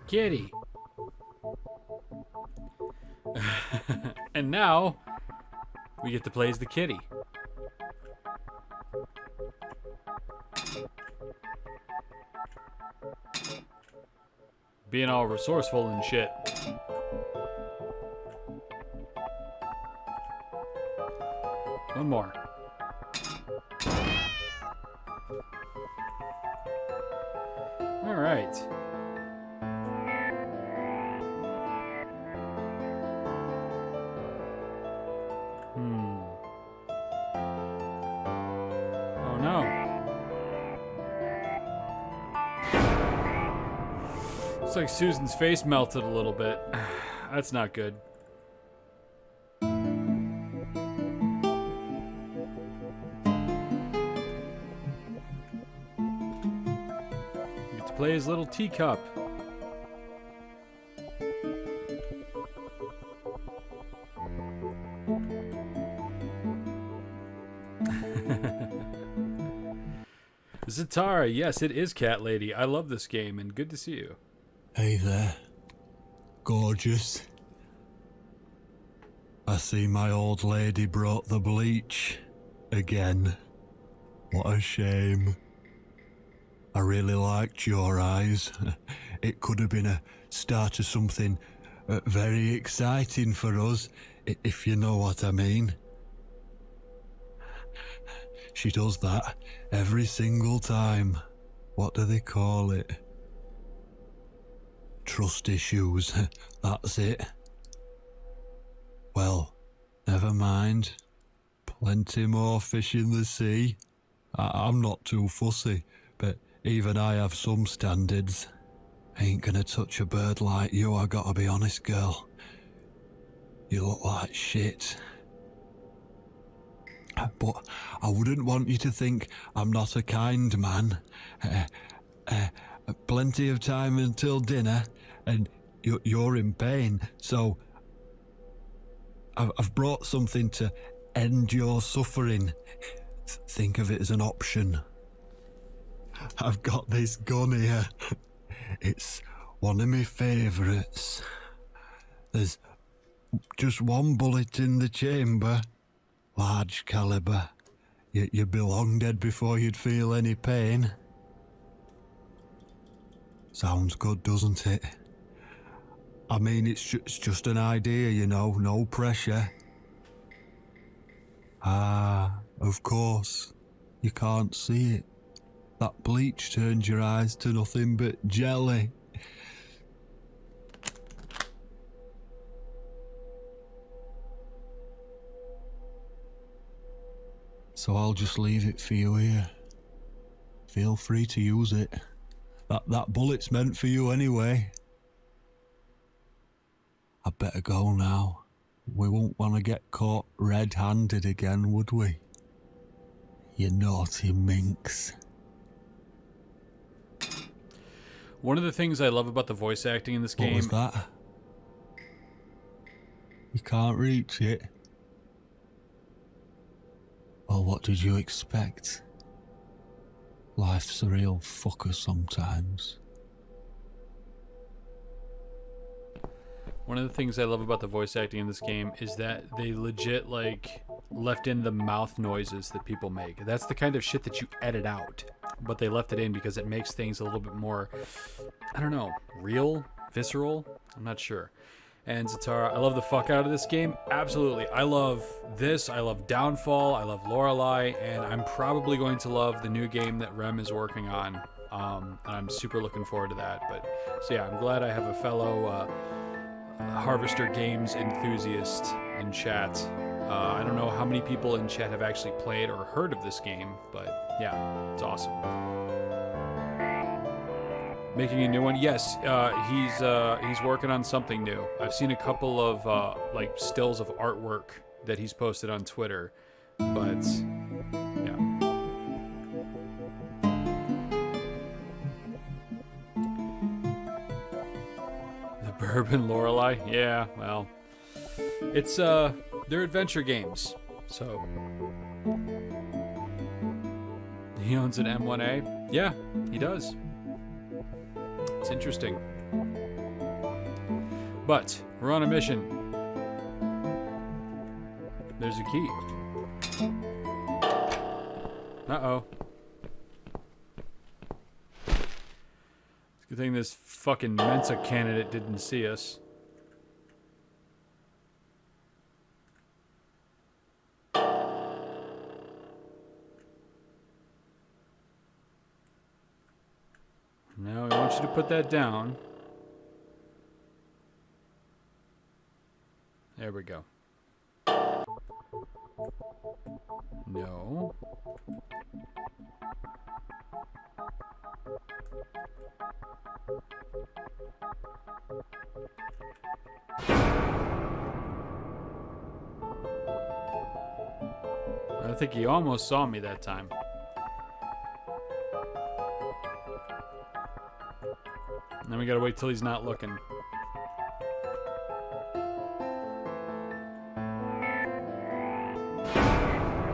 Kitty. And now we get to play as the kitty. Being all resourceful and shit. One more. All right. Oh no. Looks like Susan's face melted a little bit. That's not good. Get to play his little teacup. Zatara, yes, it is Cat Lady. I love this game, and good to see you. Hey there. Gorgeous. I see my old lady brought the bleach again. What a shame. I really liked your eyes. It could have been a start of something very exciting for us, if you know what I mean. She does that every single time. What do they call it? Trust issues. That's it. Well, never mind. Plenty more fish in the sea. I'm not too fussy, but even I have some standards. Ain't gonna touch a bird like you, I gotta be honest, girl. You look like shit. But I wouldn't want you to think I'm not a kind man. Plenty of time until dinner, and you're in pain, so I've brought something to end your suffering. Think of it as an option. I've got this gun here. It's one of my favourites. There's just one bullet in the chamber. Large caliber. You'd be long dead before you'd feel any pain. Sounds good, doesn't it? I mean, it's just an idea, you know, no pressure. Ah, of course. You can't see it. That bleach turns your eyes to nothing but jelly. So I'll just leave it for you here. Feel free to use it. That bullet's meant for you anyway. I'd better go now. We won't want to get caught red-handed again, would we? You naughty minx. One of the things I love about the voice acting in this game... What was that? You can't reach it? Well, what did you expect? Life's a real fucker sometimes. One of the things I love about the voice acting in this game is that they legit, like, left in the mouth noises that people make. That's the kind of shit that you edit out. But they left it in because it makes things a little bit more, I don't know, real? Visceral? I'm not sure. And Zatara, I love the fuck out of this game. Absolutely. I love this. I love Downfall. I love Lorelei. And I'm probably going to love the new game that Rem is working on. And I'm super looking forward to that. But, so yeah, I'm glad I have a fellow Harvester Games enthusiast in chat. I don't know how many people in chat have actually played or heard of this game, but yeah, it's awesome. Making a new one? Yes, he's working on something new. I've seen a couple of like stills of artwork that he's posted on Twitter, but yeah. The Bourbon Lorelei? Yeah, well, it's they're adventure games, so he owns an M1A. Yeah, he does. It's interesting. But we're on a mission. There's a key. Uh-oh. It's a good thing this fucking Mensa candidate didn't see us. Now I want you to put that down. There we go. No. I think he almost saw me that time. And then we gotta wait till he's not looking.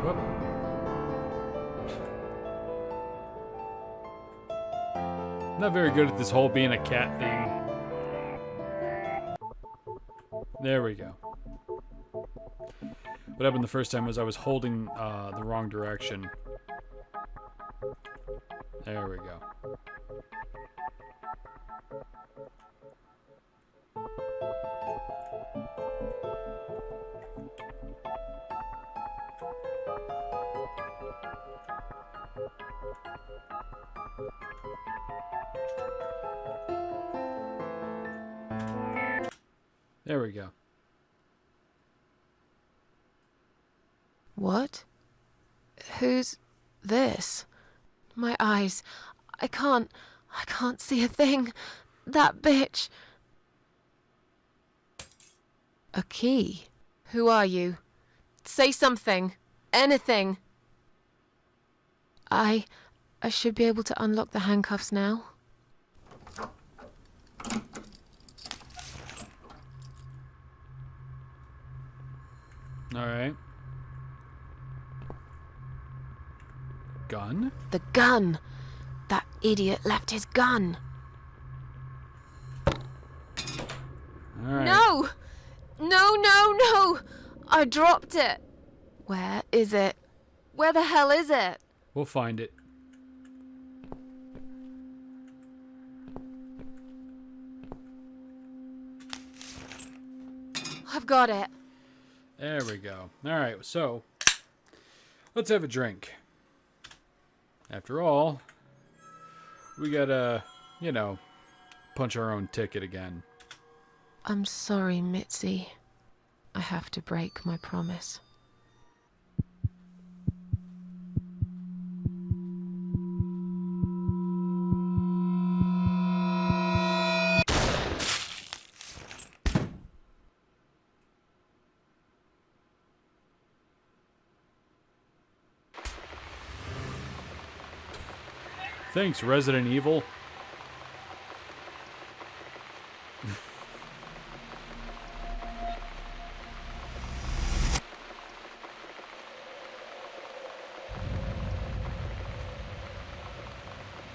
Whoop. Not very good at this whole being a cat thing. There we go. What happened the first time was I was holding the wrong direction. There we go. There we go. What? Who's this? My eyes. I can't see a thing. That bitch. A key. Who are you? Say something. Anything. I should be able to unlock the handcuffs now. All right. Gun? The gun. That idiot left his gun. All right. No! No, no, no! I dropped it. Where is it? Where the hell is it? We'll find it. I've got it. There we go. All right, so let's have a drink. After all, we gotta, you know, punch our own ticket again. I'm sorry, Mitzi. I have to break my promise. Thanks, Resident Evil.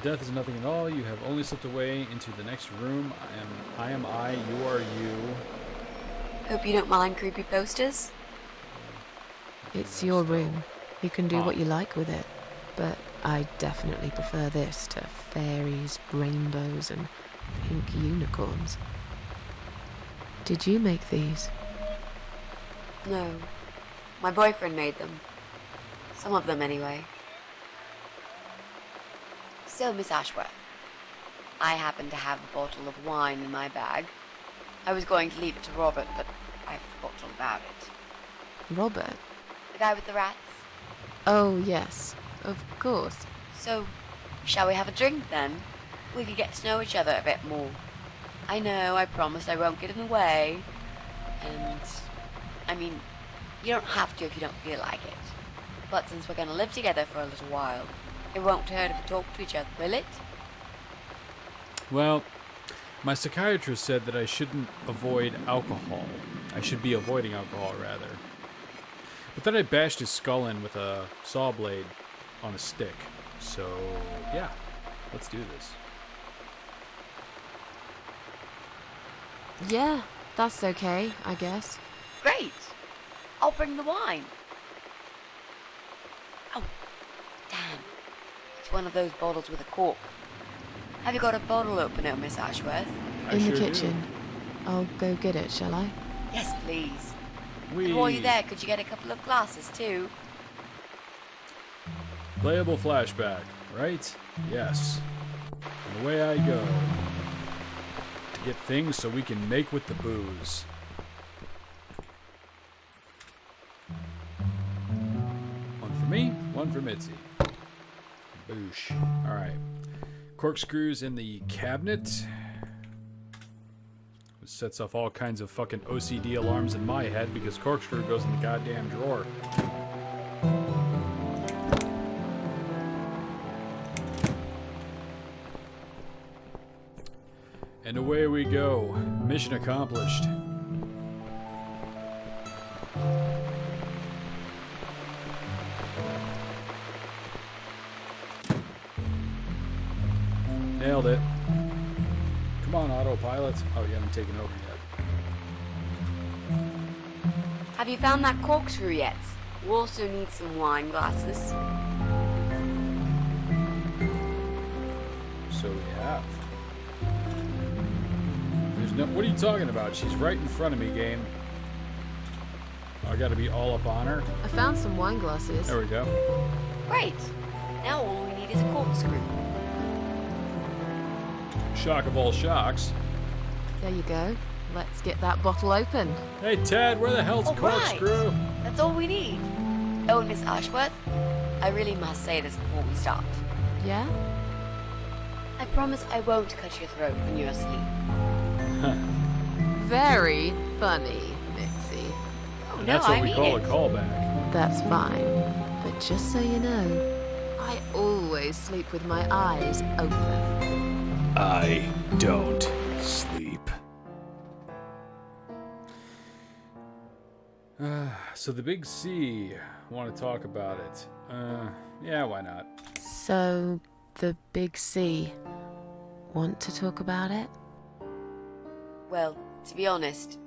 Death is nothing at all. You have only slipped away into the next room. I am I, you are you. Hope you don't mind creepy posters. It's your room. You can do what you like with it. But I definitely prefer this to fairies, rainbows, and pink unicorns. Did you make these? No. My boyfriend made them. Some of them, anyway. So, Miss Ashworth, I happen to have a bottle of wine in my bag. I was going to leave it to Robert, but I forgot all about it. Robert? The guy with the rats? Oh, yes. Of course. So, shall we have a drink then? We could get to know each other a bit more. I know, I promised I won't get in the way. And, I mean, you don't have to if you don't feel like it. But since we're going to live together for a little while, it won't hurt if we talk to each other, will it? Well, my psychiatrist said that I shouldn't avoid alcohol. I should be avoiding alcohol, rather. But then I bashed his skull in with a saw blade on a stick. So, yeah, let's do this. Yeah, that's okay, I guess. Great! I'll bring the wine. Oh, damn. It's one of those bottles with a cork. Have you got a bottle opener, Miss Ashworth? I In sure the do. kitchen. I'll go get it, shall I? Yes, please. Whee. And while you're there, could you get a couple of glasses, too? Playable flashback, right? Yes. And away I go. To get things so we can make with the booze. One for me, one for Mitzi. Boosh. Alright. Corkscrews in the cabinet. Which sets off all kinds of fucking OCD alarms in my head because corkscrew goes in the goddamn drawer. And away we go. Mission accomplished. Nailed it. Come on, autopilot. Oh, you haven't taken over yet. Have you found that corkscrew yet? We also need some wine glasses. So we have. There's no. What are you talking about? She's right in front of me, game. I gotta be all up on her. I found some wine glasses. There we go. Great. Now all we need is a corkscrew. Shock of all shocks. There you go. Let's get that bottle open. Hey Ted, where the hell's All corkscrew? right. That's all we need. Oh, Miss Ashworth, I really must say this before we start. Yeah? I promise I won't cut your throat when you're asleep. Very funny, Nixie. Oh, no, That's what I we mean call it. a callback. That's fine. But just so you know, I always sleep with my eyes open. I don't sleep. So the big C, want to talk about it. Yeah, why not? So, the big C. Want to talk about it? Well, to be honest,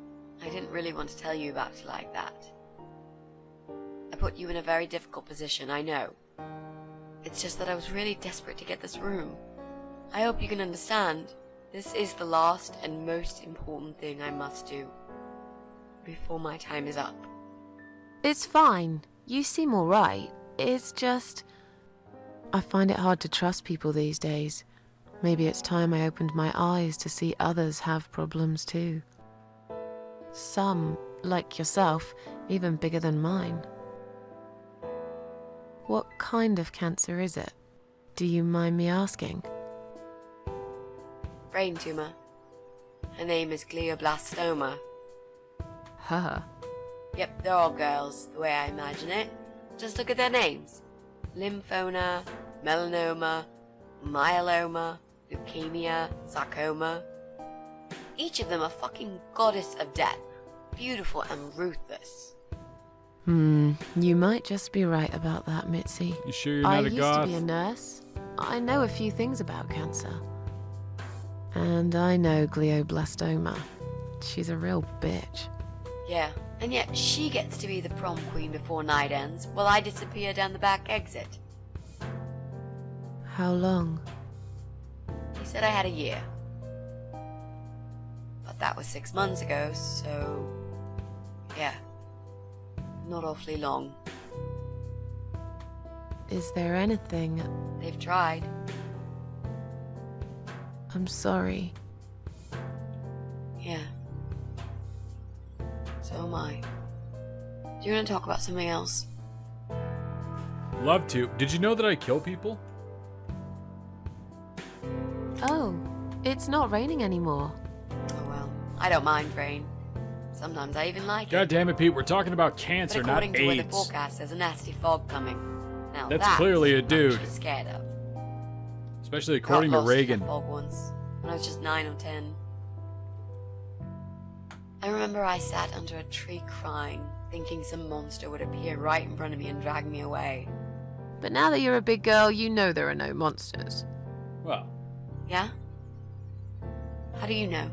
I didn't really want to tell you about it like that. I put you in a very difficult position, I know. It's just that I was really desperate to get this room. I hope you can understand. This is the last and most important thing I must do before my time is up. It's fine. You seem alright. It's just... I find it hard to trust people these days. Maybe it's time I opened my eyes to see others have problems too. Some, like yourself, even bigger than mine. What kind of cancer is it? Do you mind me asking? Brain tumor. Her name is glioblastoma. Her. Yep, they're all girls, the way I imagine it. Just look at their names. Lymphoma, melanoma, myeloma, leukemia, sarcoma. Each of them a fucking goddess of death. Beautiful and ruthless. You might just be right about that, Mitzi. You sure you're I not a used goth? to be a nurse. I know a few things about cancer. And I know glioblastoma. She's a real bitch. Yeah, and yet she gets to be the prom queen before night ends, while I disappear down the back exit. How long? He said I had a year. But that was 6 months ago, so... yeah. Not awfully long. Is there anything... They've tried. I'm sorry. Yeah. So am I. Do you want to talk about something else? Love to. Did you know that I kill people? Oh, it's not raining anymore. Oh well, I don't mind rain. Sometimes I even like God it. damn it, Pete. We're talking about But cancer, not according to weather AIDS. forecast, there's a nasty fog coming. Now That's clearly a I'm dude. actually scared of. Especially according to Got lost in Reagan. the fog once, when I was just 9 or 10. I remember I sat under a tree crying, thinking some monster would appear right in front of me and drag me away. But now that you're a big girl, you know there are no monsters. Well, Yeah? How do you know?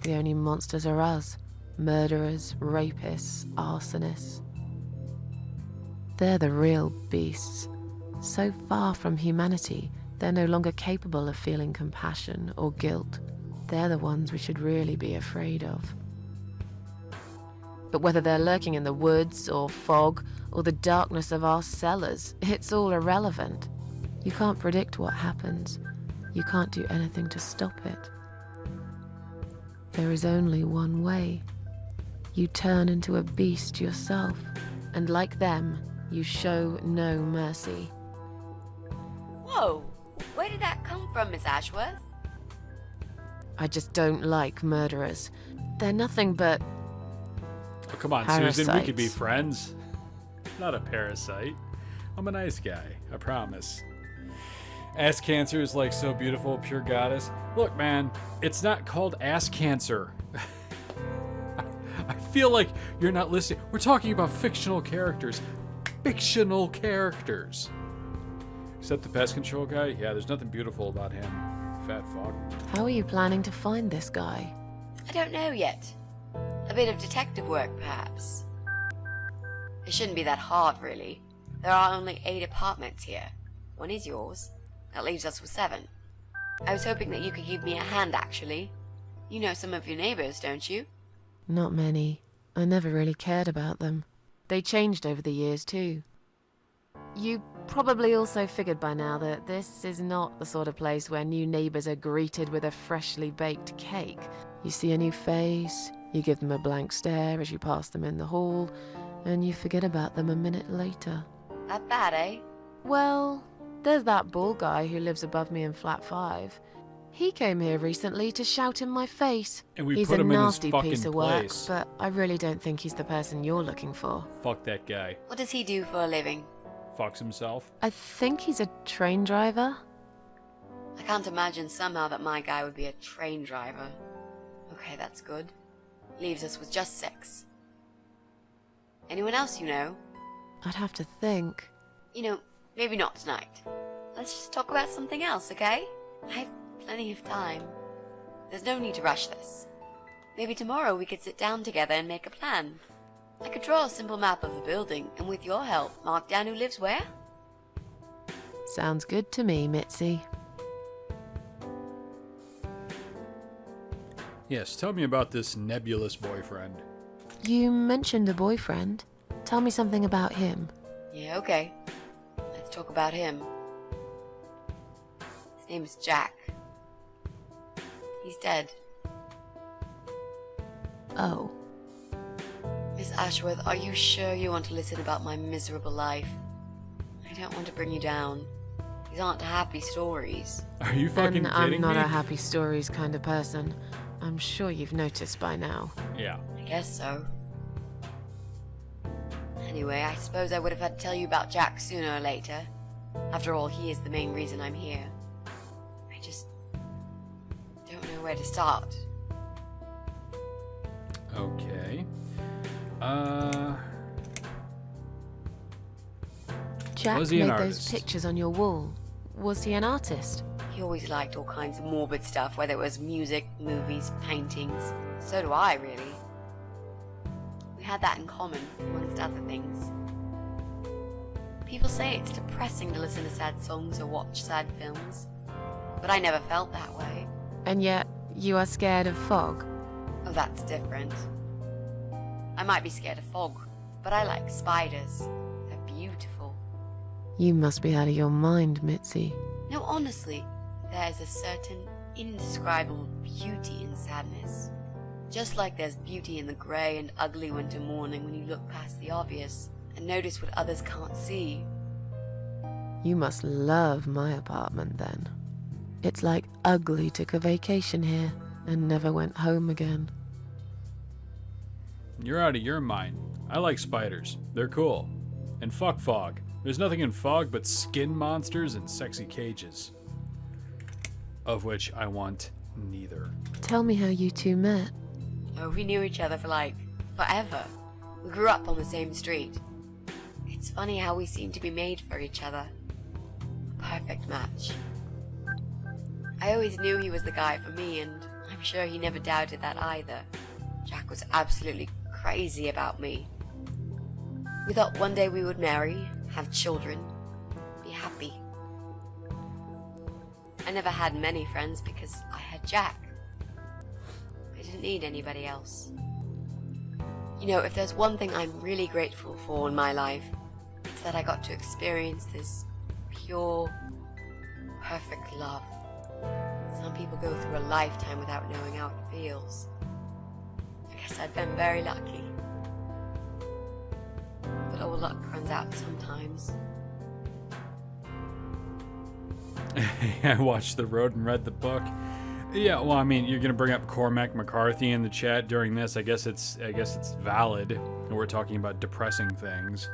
The only monsters are us. Murderers, rapists, arsonists. They're the real beasts. So far from humanity, they're no longer capable of feeling compassion or guilt. They're the ones we should really be afraid of. But whether they're lurking in the woods or fog or the darkness of our cellars, it's all irrelevant. You can't predict what happens. You can't do anything to stop it. There is only one way. You turn into a beast yourself, and like them, you show no mercy. Whoa! Where did that come from, Miss Ashworth? I just don't like murderers. They're nothing but... oh, come on, Susan. We could be Parasites. friends. Not a parasite. I'm a nice guy. I promise. Ass cancer is like so beautiful, pure goddess. Look, man, it's not called ass cancer. I feel like you're not listening. We're talking about fictional characters. Fictional characters. Except the pest control guy? Yeah, there's nothing beautiful about him. Fat fog. How are you planning to find this guy? I don't know yet. A bit of detective work, perhaps. It shouldn't be that hard, really. There are only 8 apartments here. 1 is yours. That leaves us with 7. I was hoping that you could give me a hand, actually. You know some of your neighbors, don't you? Not many. I never really cared about them. They changed over the years, too. You probably also figured by now that this is not the sort of place where new neighbors are greeted with a freshly baked cake. You see a new face, you give them a blank stare as you pass them in the hall, and you forget about them a minute later. That bad, eh? Well, there's that bald guy who lives above me in flat 5. He came here recently to shout in my face. And we he's put a him in his nasty fucking piece of work, place. but I really don't think he's the person you're looking for. Fuck that guy. What does he do for a living? Fucks himself. I think he's a train driver. I can't imagine somehow that my guy would be a train driver. Okay, that's good. Leaves us with just 6. Anyone else you know? I'd have to think. You know, maybe not tonight. Let's just talk about something else, okay? I have plenty of time. There's no need to rush this. Maybe tomorrow we could sit down together and make a plan. I could draw a simple map of the building, and with your help, mark down who lives where. Sounds good to me, Mitzi. Yes, tell me about this nebulous boyfriend. You mentioned a boyfriend. Tell me something about him. Yeah, okay. Let's talk about him. His name is Jack. He's dead. Oh. Miss Ashworth, are you sure you want to listen about my miserable life? I don't want to bring you down. These aren't happy stories. Are you fucking And kidding I'm not me? a happy stories kind of person. I'm sure you've noticed by now. Yeah. I guess so. Anyway, I suppose I would have had to tell you about Jack sooner or later. After all, he is the main reason I'm here. I just don't know where to start. Okay. Jack Was he made an those artist? pictures on your wall. Was he an artist? He always liked all kinds of morbid stuff, whether it was music, movies, paintings. So do I, really. We had that in common, amongst other things. People say it's depressing to listen to sad songs or watch sad films, but I never felt that way. And yet, you are scared of fog. Oh, that's different. I might be scared of fog, but I like spiders. They're beautiful. You must be out of your mind, Mitzi. No, honestly, there's a certain indescribable beauty in sadness. Just like there's beauty in the grey and ugly winter morning when you look past the obvious and notice what others can't see. You must love my apartment then. It's like Ugly took a vacation here and never went home again. You're out of your mind. I like spiders. They're cool. And fuck fog. There's nothing in fog but skin monsters and sexy cages. Of which I want neither. Tell me how you two met. Oh, we knew each other for forever. We grew up on the same street. It's funny how we seem to be made for each other. A perfect match. I always knew he was the guy for me, and I'm sure he never doubted that either. Jack was absolutely crazy about me. We thought one day we would marry, have children, be happy. I never had many friends because I had Jack. I didn't need anybody else. You know, if there's one thing I'm really grateful for in my life, it's that I got to experience this pure, perfect love. Some people go through a lifetime without knowing how it feels. I guess I've been very lucky. But all luck runs out sometimes. I watched The Road and read the book. Yeah, well, I mean, you're gonna bring up Cormac McCarthy in the chat during this. I guess it's valid. We're talking about depressing things.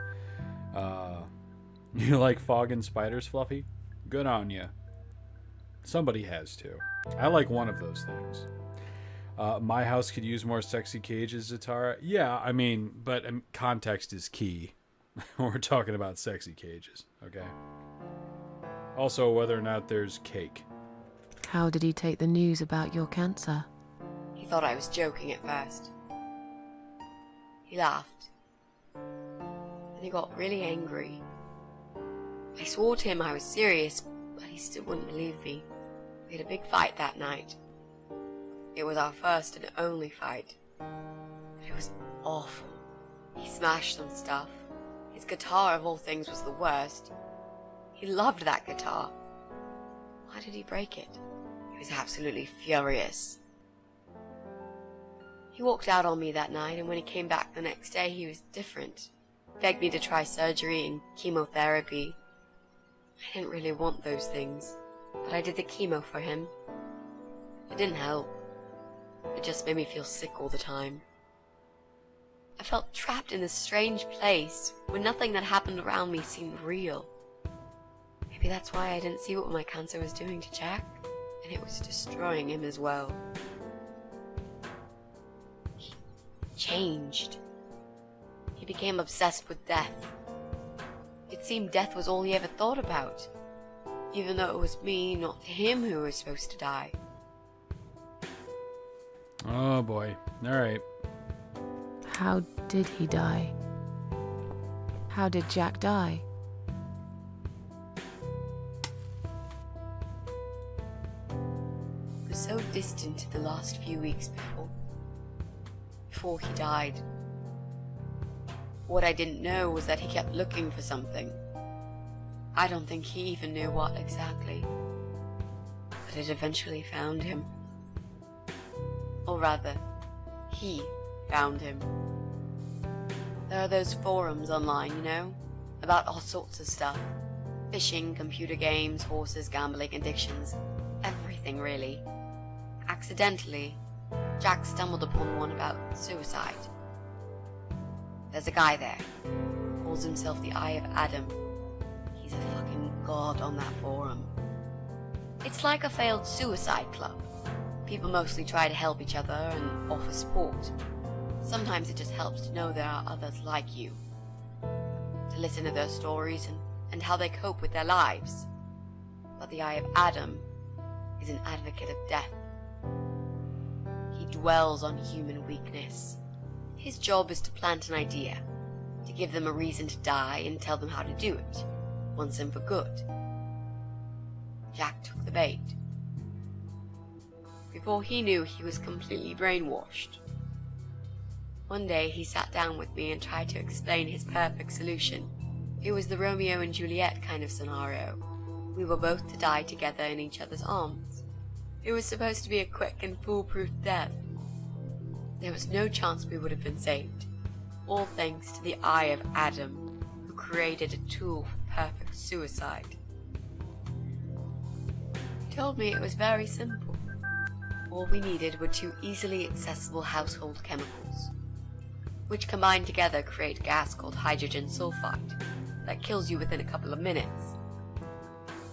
You like fog and spiders, Fluffy? Good on you. Somebody has to. I like one of those things. My house could use more sexy cages, Zatara. Yeah, I mean, but context is key. We're talking about sexy cages, okay? Also, whether or not there's cake. How did he take the news about your cancer? He thought I was joking at first. He laughed. Then he got really angry. I swore to him I was serious, but he still wouldn't believe me. We had a big fight that night. It was our first and only fight. But it was awful. He smashed some stuff. His guitar, of all things, was the worst. He loved that guitar. Why did he break it? He was absolutely furious. He walked out on me that night, and when he came back the next day, he was different. Begged me to try surgery and chemotherapy. I didn't really want those things, but I did the chemo for him. It didn't help. It just made me feel sick all the time. I felt trapped in this strange place where nothing that happened around me seemed real. Maybe that's why I didn't see what my cancer was doing to Jack, and it was destroying him as well. He changed. He became obsessed with death. It seemed death was all he ever thought about, even though it was me, not him, who was supposed to die. Oh boy. Alright. How did he die? How did Jack die? It was so distant the last few weeks before he died. What I didn't know was that he kept looking for something. I don't think he even knew what exactly. But it eventually found him. Or rather, he found him. There are those forums online, you know, about all sorts of stuff. Fishing, computer games, horses, gambling, addictions. Everything, really. Accidentally, Jack stumbled upon one about suicide. There's a guy there. Calls himself the Eye of Adam. He's a fucking god on that forum. It's like a failed suicide club. People mostly try to help each other and offer support. Sometimes it just helps to know there are others like you. To listen to their stories and how they cope with their lives. But the Eye of Adam is an advocate of death. He dwells on human weakness. His job is to plant an idea, to give them a reason to die and tell them how to do it, once and for good. Jack took the bait. Before he knew, he was completely brainwashed. One day he sat down with me and tried to explain his perfect solution. It was the Romeo and Juliet kind of scenario. We were both to die together in each other's arms. It was supposed to be a quick and foolproof death. There was no chance we would have been saved, all thanks to the Eye of Adam, who created a tool for perfect suicide. He told me it was very simple. All we needed were 2 easily accessible household chemicals, which combined together create a gas called hydrogen sulfide that kills you within a couple of minutes.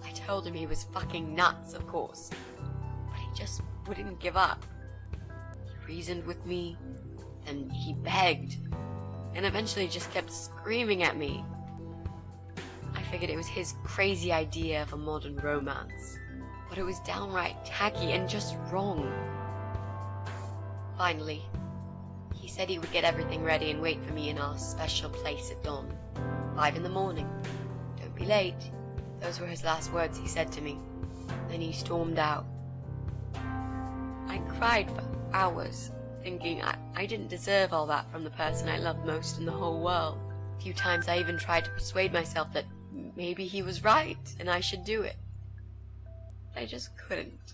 I told him he was fucking nuts, of course, but he just wouldn't give up. He reasoned with me, then he begged, and eventually just kept screaming at me. I figured it was his crazy idea of a modern romance, but it was downright tacky and just wrong. Finally, he said he would get everything ready and wait for me in our special place at dawn. 5 in the morning. Don't be late. Those were his last words he said to me. Then he stormed out. I cried for hours, thinking I didn't deserve all that from the person I loved most in the whole world. A few times I even tried to persuade myself that maybe he was right and I should do it. But I just couldn't.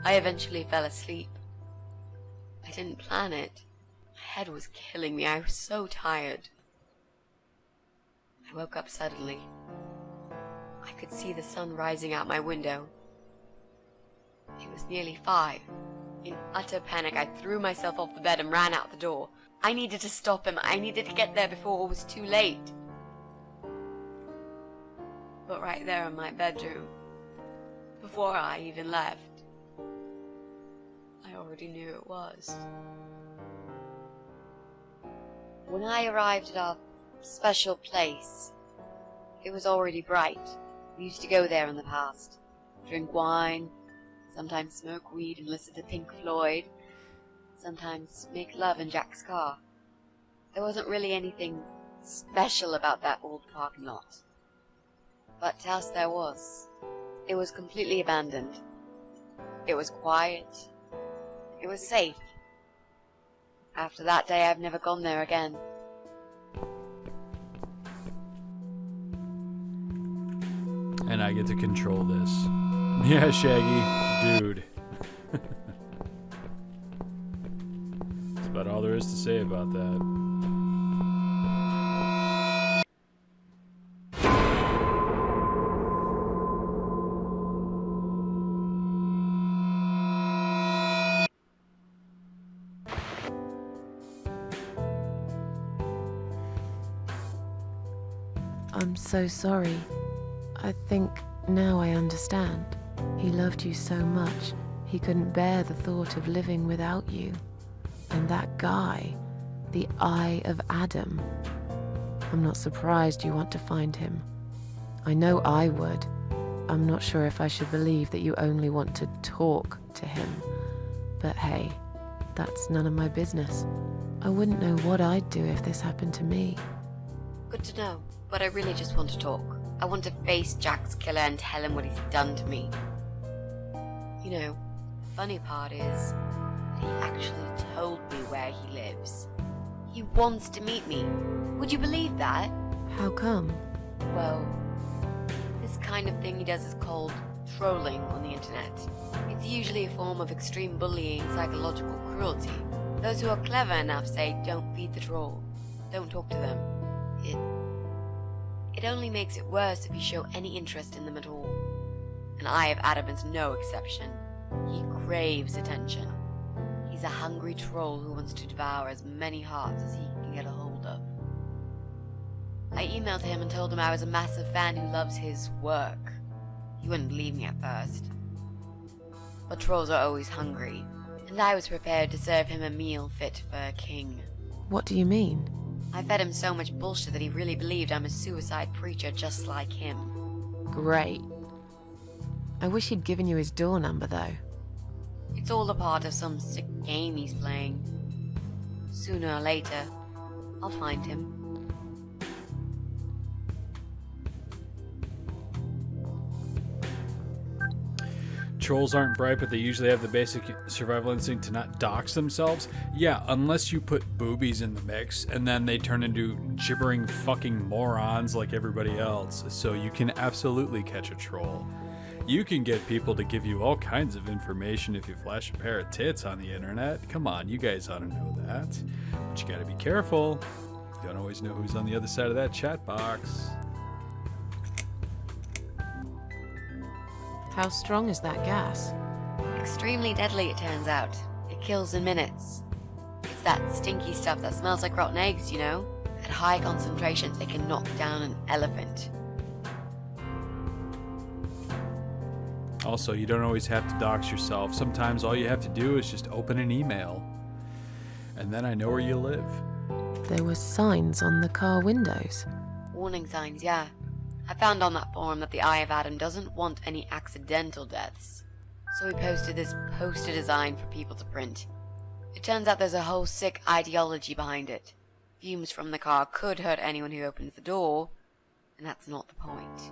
I eventually fell asleep. I didn't plan it. My head was killing me. I was so tired. I woke up suddenly. I could see the sun rising out my window. It was nearly 5. In utter panic, I threw myself off the bed and ran out the door. I needed to stop him. I needed to get there before it was too late. But right there in my bedroom, before I even left, I already knew it was. When I arrived at our special place, It was already bright. We used to go there in the past. Drink wine, sometimes smoke weed and listen to Pink Floyd, sometimes make love in Jack's car. There wasn't really anything special about that old parking lot. But else there was. It was completely abandoned. It was quiet. It was safe. After that day, I've never gone there again. And I get to control this. Yeah, Shaggy. Dude. That's about all there is to say about that. I'm so sorry. I think now I understand. He loved you so much, he couldn't bear the thought of living without you. And that guy, the Eye of Adam. I'm not surprised you want to find him. I know I would. I'm not sure if I should believe that you only want to talk to him. But hey, that's none of my business. I wouldn't know what I'd do if this happened to me. Good to know, but I really just want to talk. I want to face Jack's killer and tell him what he's done to me. You know, the funny part is that he actually told me where he lives. He wants to meet me. Would you believe that? How come? Well, this kind of thing he does is called trolling on the internet. It's usually a form of extreme bullying and psychological cruelty. Those who are clever enough say, don't feed the troll. Don't talk to them. It only makes it worse if you show any interest in them at all. And Eye of Adam is no exception. He craves attention. He's a hungry troll who wants to devour as many hearts as he can get a hold of. I emailed him and told him I was a massive fan who loves his work. He wouldn't believe me at first. But trolls are always hungry, and I was prepared to serve him a meal fit for a king. What do you mean? I fed him so much bullshit that he really believed I'm a suicide preacher just like him. Great. I wish he'd given you his door number, though. It's all a part of some sick game he's playing. Sooner or later, I'll find him. Trolls aren't bright, but they usually have the basic survival instinct to not dox themselves. Yeah, unless you put boobies in the mix, and then they turn into gibbering fucking morons like everybody else. So you can absolutely catch a troll. You can get people to give you all kinds of information if you flash a pair of tits on the internet. Come on, you guys ought to know that. But you gotta be careful. You don't always know who's on the other side of that chat box. How strong is that gas? Extremely deadly, it turns out. It kills in minutes. It's that stinky stuff that smells like rotten eggs, you know? At high concentrations, it can knock down an elephant. Also, you don't always have to dox yourself. Sometimes all you have to do is just open an email. And then I know where you live. There were signs on the car windows. Warning signs, yeah. I found on that forum that the Eye of Adam doesn't want any accidental deaths. So he posted this poster design for people to print. It turns out there's a whole sick ideology behind it. Fumes from the car could hurt anyone who opens the door, and that's not the point.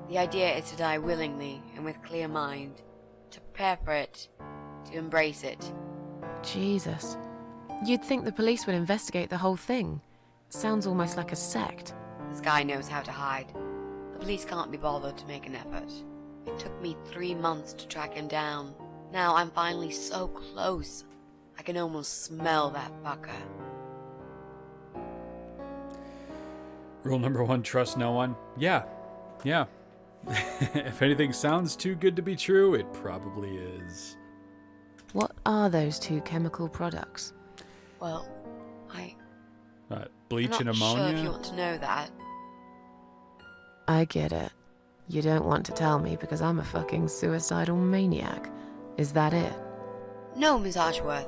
The idea is to die willingly and with clear mind, to prepare for it, to embrace it. Jesus. You'd think the police would investigate the whole thing. Sounds almost like a sect. This guy knows how to hide. The police can't be bothered to make an effort. It took me 3 months to track him down. Now I'm finally so close. I can almost smell that fucker. Rule number 1, trust no one. Yeah. If anything sounds too good to be true, it probably is. What are those two chemical products? Well, Bleach I'm and not ammonia? sure if you want to know that. I get it. You don't want to tell me because I'm a fucking suicidal maniac. Is that it? No, Miss Archworth.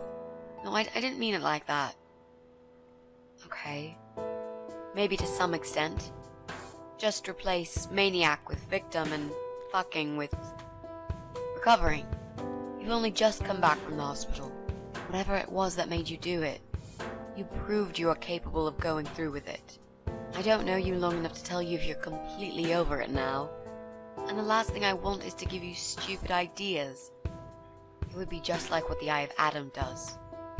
No, I didn't mean it like that. Okay. Maybe to some extent. Just replace maniac with victim and fucking with recovering. You've only just come back from the hospital. Whatever it was that made you do it, you proved you are capable of going through with it. I don't know you long enough to tell you if you're completely over it now. And the last thing I want is to give you stupid ideas. It would be just like what the Eye of Adam does.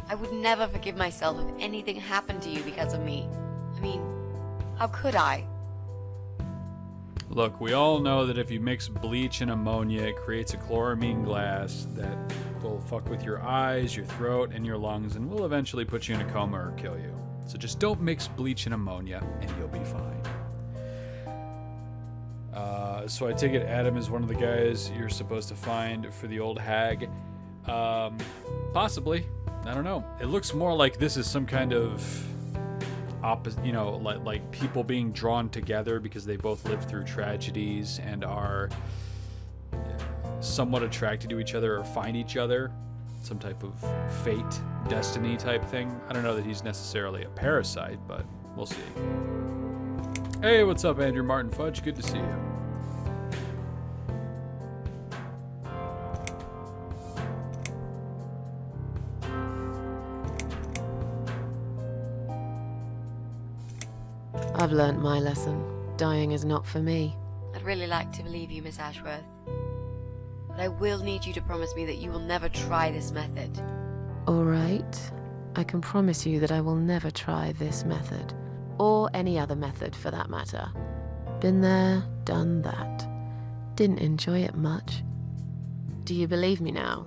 I would never forgive myself if anything happened to you because of me. I mean, how could I? Look, we all know that if you mix bleach and ammonia, it creates a chloramine gas that will fuck with your eyes, your throat, and your lungs, and will eventually put you in a coma or kill you. So just don't mix bleach and ammonia, and you'll be fine. So I take it Adam is one of the guys you're supposed to find for the old hag. Possibly. I don't know. It looks more like this is some kind of opposite, you know, like people being drawn together because they both lived through tragedies and are somewhat attracted to each other or find each other. Some type of fate, destiny type thing. I don't know that he's necessarily a parasite, but we'll see. Hey, what's up, Andrew Martin Fudge? Good to see you. I've learnt my lesson. Dying is not for me. I'd really like to believe you, Miss Ashworth. But I will need you to promise me that you will never try this method. All right. I can promise you that I will never try this method. Or any other method, for that matter. Been there, done that. Didn't enjoy it much. Do you believe me now?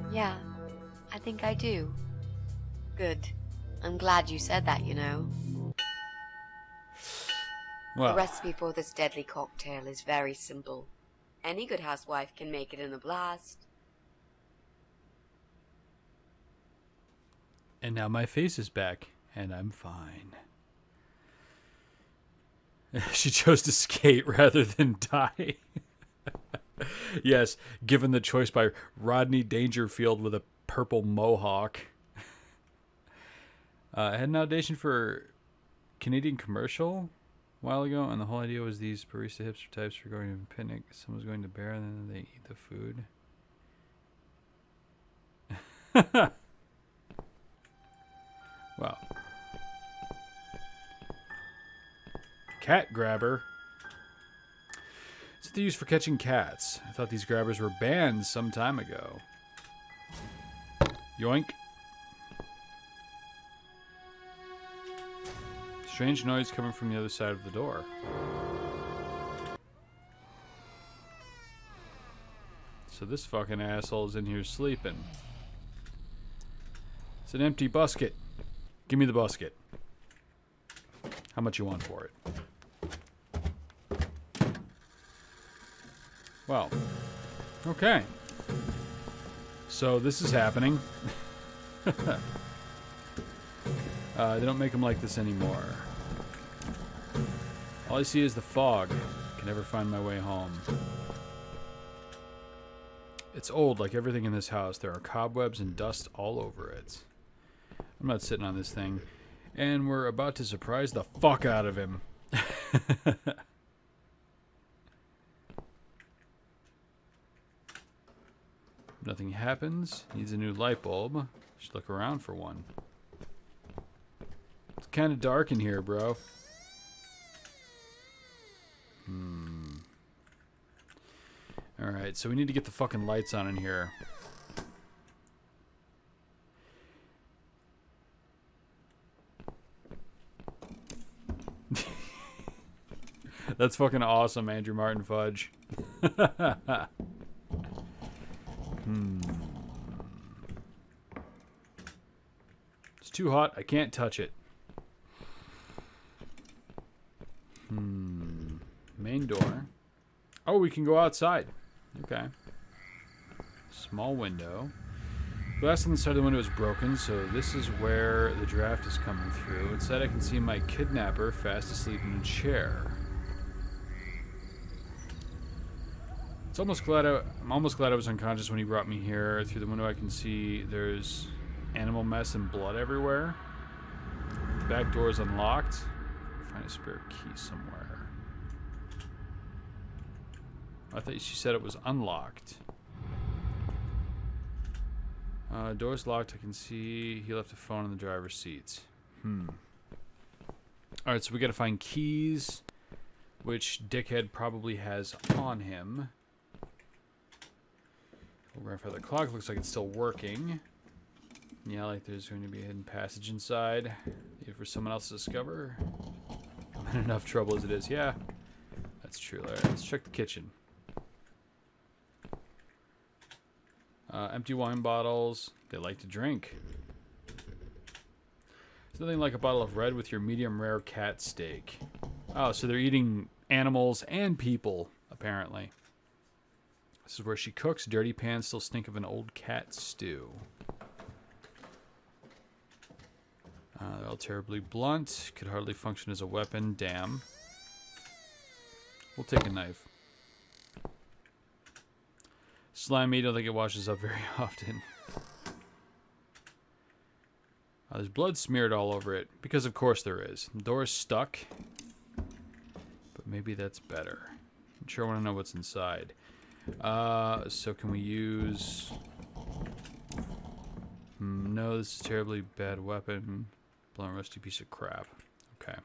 Yeah, I think I do. Good. I'm glad you said that, you know. Well, The recipe for this deadly cocktail is very simple. Any good housewife can make it in a blast. and now my face is back, and I'm fine. She chose to skate rather than die. Yes, given the choice by Rodney Dangerfield with a purple mohawk. I had an audition for Canadian commercial a while ago, and the whole idea was these barista hipster types were going to a picnic. Someone's going to bear, and then they eat the food. Wow. Cat grabber. It's what they use for catching cats. I thought these grabbers were banned some time ago. Yoink. Strange noise coming from the other side of the door. So this fucking asshole's in here sleeping. It's an empty busket. Give me the busket. How much you want for it? Well, okay. So this is happening. They don't make them like this anymore. All I see is the fog. I can never find my way home. It's old, like everything in this house. There are cobwebs and dust all over it. I'm not sitting on this thing. And we're about to surprise the fuck out of him. Nothing happens. Needs a new light bulb. Should look around for one. It's kind of dark in here, bro. Alright, so we need to get the fucking lights on in here. That's fucking awesome, Andrew Martin Fudge. It's too hot. I can't touch it. Main door. Oh, we can go outside. Okay. Small window. Glass on the side of the window is broken, so this is where the draft is coming through. Inside I can see my kidnapper fast asleep in a chair. I'm almost glad I was unconscious when he brought me here. Through the window I can see there's animal mess and blood everywhere. The back door is unlocked. find a spare key somewhere. I thought she said it was unlocked. Door's locked. I can see he left a phone in the driver's seat. Alright, so we gotta find keys, which Dickhead probably has on him. Grandfather clock looks like it's still working. Yeah, like there's going to be a hidden passage inside. For someone else to discover. I'm in enough trouble as it is. Yeah, that's true. All right, let's check the kitchen. Empty wine bottles. They like to drink. There's nothing like a bottle of red with your medium rare cat steak. Oh, so they're eating animals and people, apparently. This is where she cooks. Dirty pans still stink of an old cat stew. They're all terribly blunt. Could hardly function as a weapon. Damn. We'll take a knife. Slimy, don't think it washes up very often. There's blood smeared all over it. Because of course there is. The door is stuck. But maybe that's better. I'm sure I want to know what's inside. So can we use... No, this is a terribly bad weapon. Blown rusty piece of crap. Okay.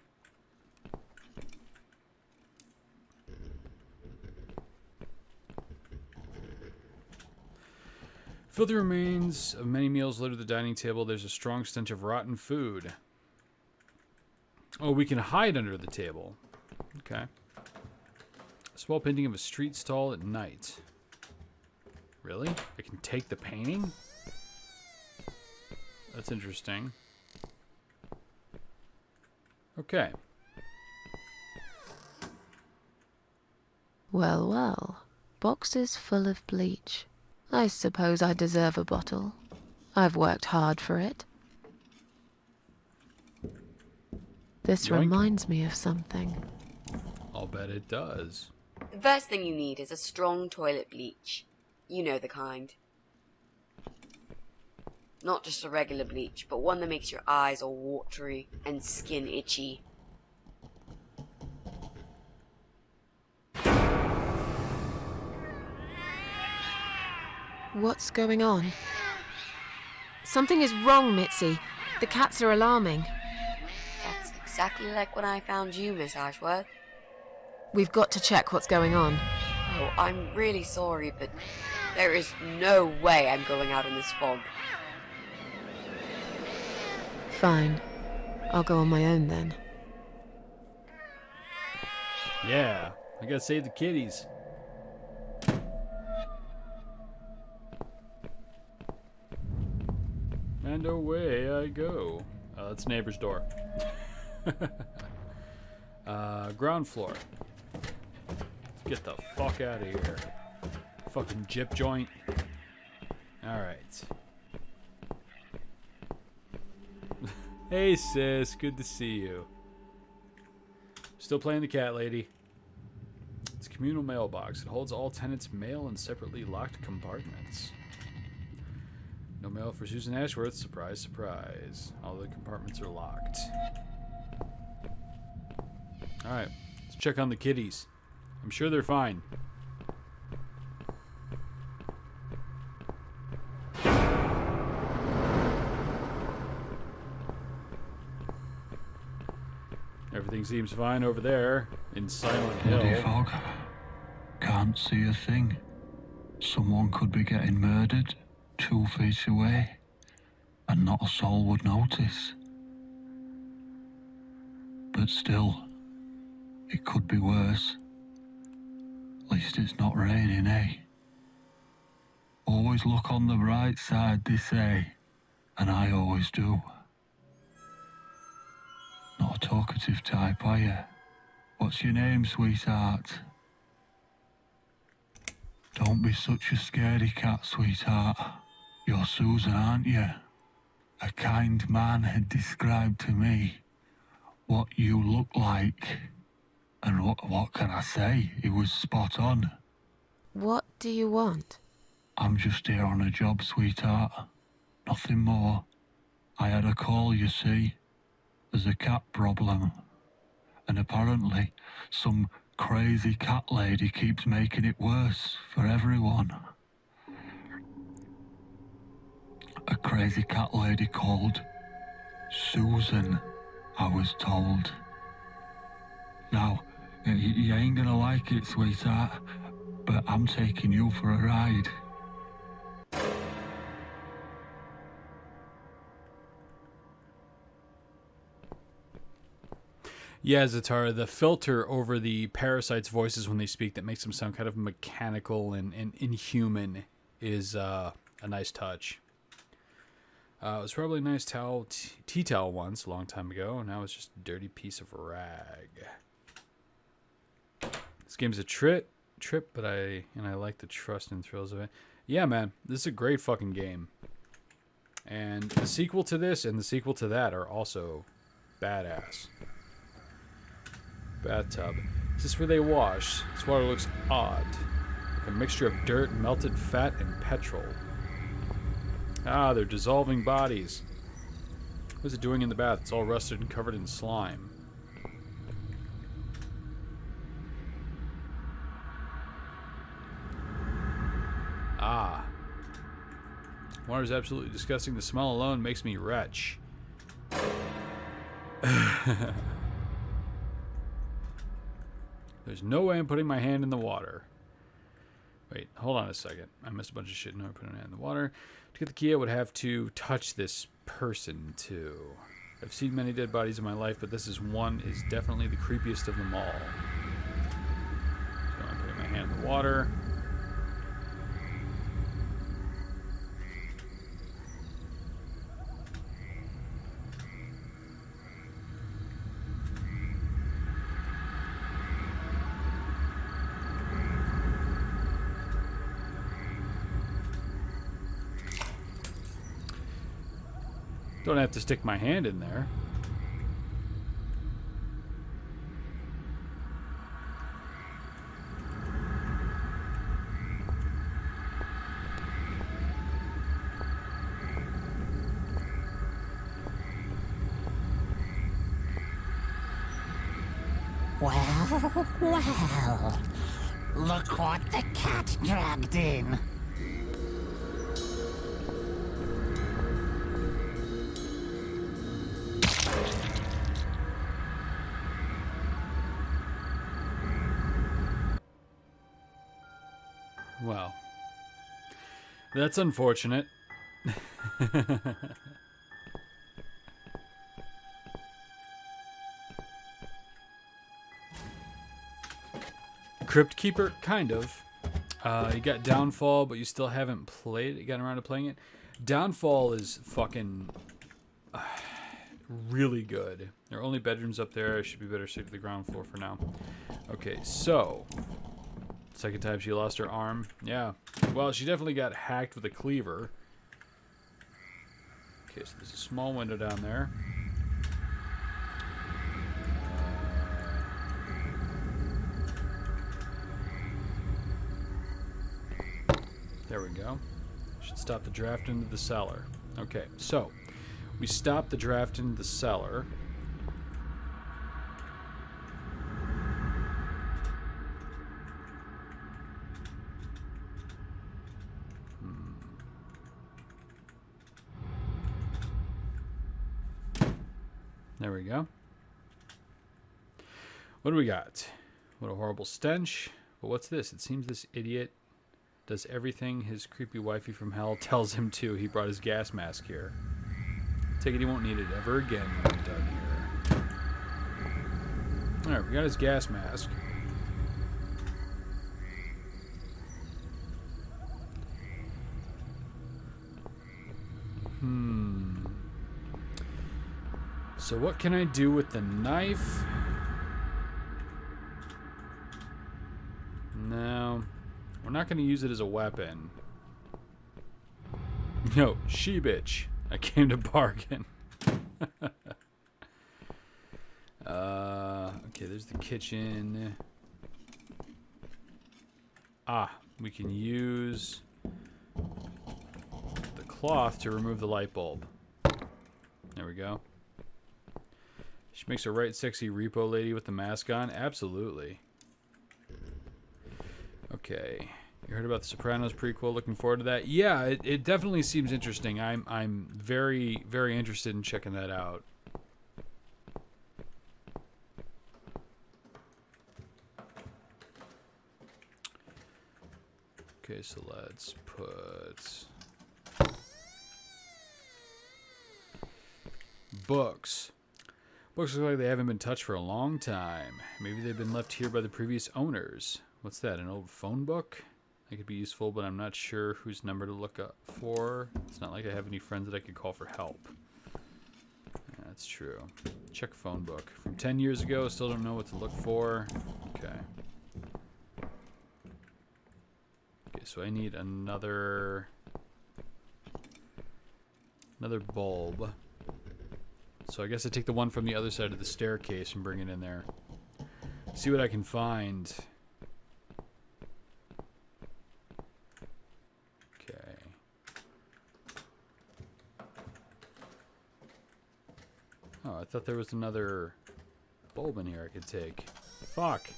Filthy remains of many meals litter the dining table. There's a strong stench of rotten food. Oh, we can hide under the table. Okay. A small painting of a street stall at night. Really? I can take the painting? That's interesting. Okay. Well, well. Boxes full of bleach. I suppose I deserve a bottle. I've worked hard for it. This Yoink. reminds me of something. I'll bet it does. The first thing you need is a strong toilet bleach. You know the kind. Not just a regular bleach, but one that makes your eyes all watery and skin itchy. What's going on? Something is wrong, Mitzi. The cats are alarming. That's exactly like when I found you, Miss Ashworth. We've got to check what's going on. Oh, I'm really sorry, but there is no way I'm going out in this fog. Fine. I'll go on my own then. Yeah, I gotta save the kitties. And away I go. That's neighbor's door. Ground floor. Let's get the fuck out of here. Fucking gyp joint. Alright. Hey sis, good to see you. Still playing the cat lady. It's a communal mailbox. It holds all tenants' mail in separately locked compartments. No mail for Susan Ashworth. Surprise, surprise. All the compartments are locked. Alright, let's check on the kitties. I'm sure they're fine. Everything seems fine over there in Silent Bloody Hill. fog. Can't see a thing. Someone could be getting murdered 2 feet away, and not a soul would notice. But still, it could be worse. At least it's not raining, eh? Always look on the bright side, they say, and I always do. Not a talkative type, are you? What's your name, sweetheart? Don't be such a scaredy cat, sweetheart. You're Susan, aren't you? A kind man had described to me what you look like. And what can I say? He was spot on. What do you want? I'm just here on a job, sweetheart. Nothing more. I had a call, you see. There's a cat problem. and apparently some crazy cat lady keeps making it worse for everyone. A crazy cat lady called Susan, I was told. Now, you ain't gonna like it, sweetheart, but I'm taking you for a ride. Yeah, Zatara, the filter over the parasites' voices when they speak that makes them sound kind of mechanical and inhuman is a nice touch. It was probably a nice tea towel once, a long time ago, and now it's just a dirty piece of rag. This game's a trip, but I like the trust and thrills of it. Yeah, man, this is a great fucking game. And the sequel to this and the sequel to that are also badass. Bathtub. Is this where they wash? This water looks odd. Like a mixture of dirt, melted fat, and petrol. Ah, they're dissolving bodies. What's it doing in the bath? It's all rusted and covered in slime. Ah. Water's absolutely disgusting. The smell alone makes me retch. There's no way I'm putting my hand in the water. Wait, hold on a second. I missed a bunch of shit. No, I put my hand in the water. To get the key, I would have to touch this person, too. I've seen many dead bodies in my life, but this is definitely the creepiest of them all. So I'm putting my hand in the water. Don't have to stick my hand in there. Well, look what the cat dragged in. Well, that's unfortunate. Crypt Keeper, kind of. You got Downfall, but you still haven't played it, gotten around to playing it. Downfall is fucking really good. There are only bedrooms up there. I should be better stick to the ground floor for now. Okay, so second time she lost her arm. Yeah. Well, she definitely got hacked with a cleaver. Okay, so there's a small window down there. There we go. Should stop the draft into the cellar. Okay, so we stop the draft into the cellar. There we go. What do we got? What a horrible stench. But what's this? It seems this idiot does everything his creepy wifey from hell tells him to. He brought his gas mask here. Take it he won't need it ever again when I'm done here. Alright, we got his gas mask. So what can I do with the knife? No. We're not going to use it as a weapon. Yo, she bitch. I came to bargain. Okay, there's the kitchen. We can use the cloth to remove the light bulb. There we go. She makes a right sexy repo lady with the mask on. Absolutely. Okay. You heard about the Sopranos prequel? Looking forward to that? Yeah, it definitely seems interesting. I'm very, very interested in checking that out. Okay, so let's put books. Books look like they haven't been touched for a long time. Maybe they've been left here by the previous owners. What's that, an old phone book? That could be useful, but I'm not sure whose number to look up for. It's not like I have any friends that I could call for help. Yeah, that's true. Check phone book. From 10 years ago, still don't know what to look for. Okay. Okay, so I need another bulb. So I guess I take the one from the other side of the staircase and bring it in there. See what I can find. Okay. Oh, I thought there was another bulb in here I could take. Fuck.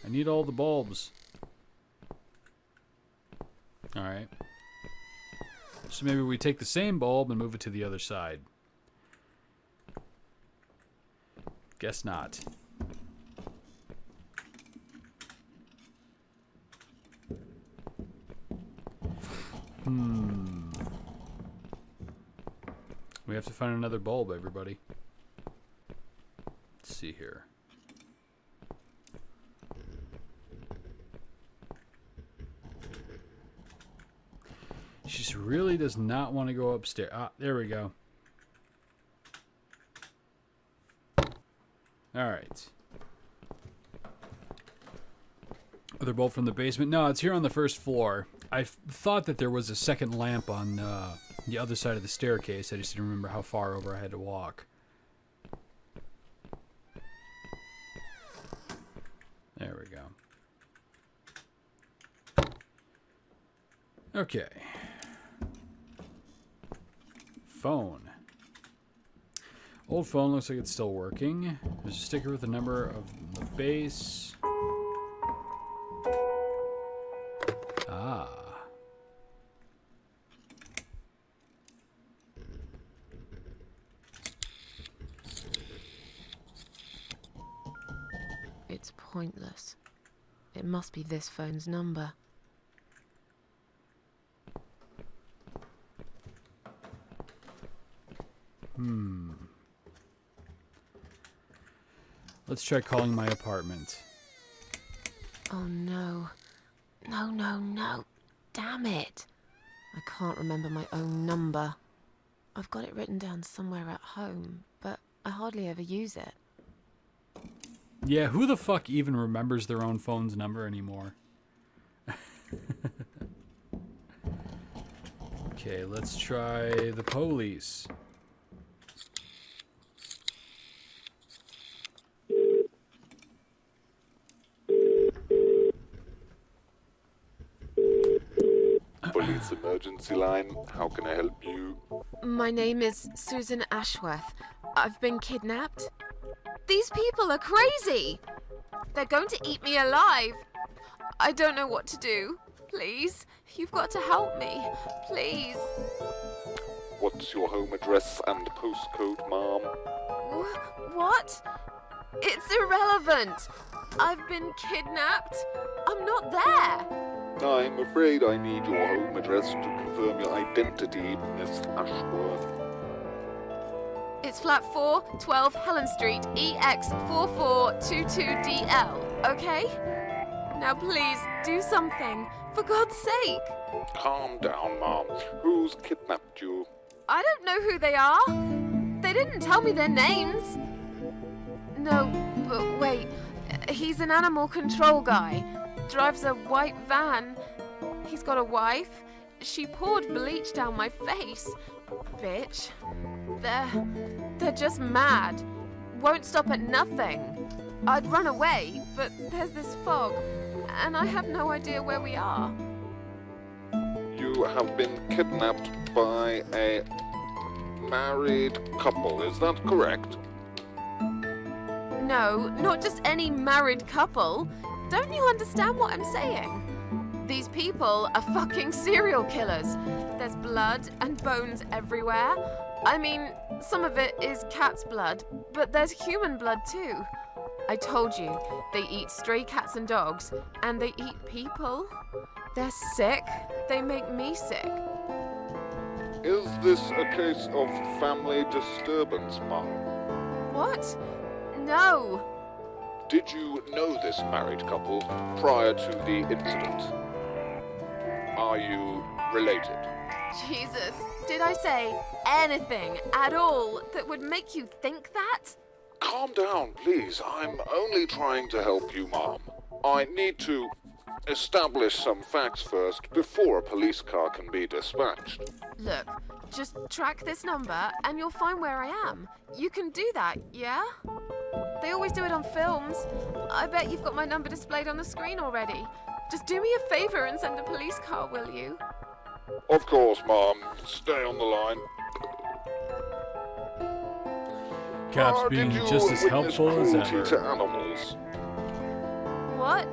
I need all the bulbs. Alright. So maybe we take the same bulb and move it to the other side. Guess not. We have to find another bulb, everybody. Let's see here. She just really does not want to go upstairs. Ah, there we go. Alright. Other bulb from the basement? No, it's here on the first floor. I thought that there was a second lamp on the other side of the staircase. I just didn't remember how far over I had to walk. There we go. Okay. Phone. Old phone, looks like it's still working. There's a sticker with the number of the base. Ah. It's pointless. It must be this phone's number. Let's try calling my apartment. Oh no. No, no, no. Damn it. I can't remember my own number. I've got it written down somewhere at home, but I hardly ever use it. Yeah, who the fuck even remembers their own phone's number anymore? Okay, let's try the police. Police emergency line. How can I help you? My name is Susan Ashworth. I've been kidnapped. These people are crazy. They're going to eat me alive. I don't know what to do. Please, you've got to help me. Please. What's your home address and postcode, ma'am? What? It's irrelevant. I've been kidnapped. I'm not there. I'm afraid I need your home address to confirm your identity, Miss Ashworth. It's flat 4, 12 Helen Street, EX4422DL, okay? Now please, do something. For God's sake. Calm down, ma'am. Who's kidnapped you? I don't know who they are. They didn't tell me their names. No, but wait. He's an animal control guy. Drives a white van. He's got a wife. She poured bleach down my face. Bitch. They're just mad. Won't stop at nothing. I'd run away, but there's this fog, and I have no idea where we are. You have been kidnapped by a married couple, is that correct? No, not just any married couple. Don't you understand what I'm saying? These people are fucking serial killers. There's blood and bones everywhere. I mean, some of it is cat's blood, but there's human blood too. I told you, they eat stray cats and dogs, and they eat people. They're sick. They make me sick. Is this a case of family disturbance, Mum? What? No. Did you know this married couple prior to the incident? Are you related? Jesus, did I say anything at all that would make you think that? Calm down, please. I'm only trying to help you, Mom. I need to establish some facts first before a police car can be dispatched. Look, just track this number and you'll find where I am. You can do that, yeah? They always do it on films. I bet you've got my number displayed on the screen already. Just do me a favor and send a police car, will you? Of course, Mom. Stay on the line. Cops being did you just as witness helpful as cruelty ever. to animals? What?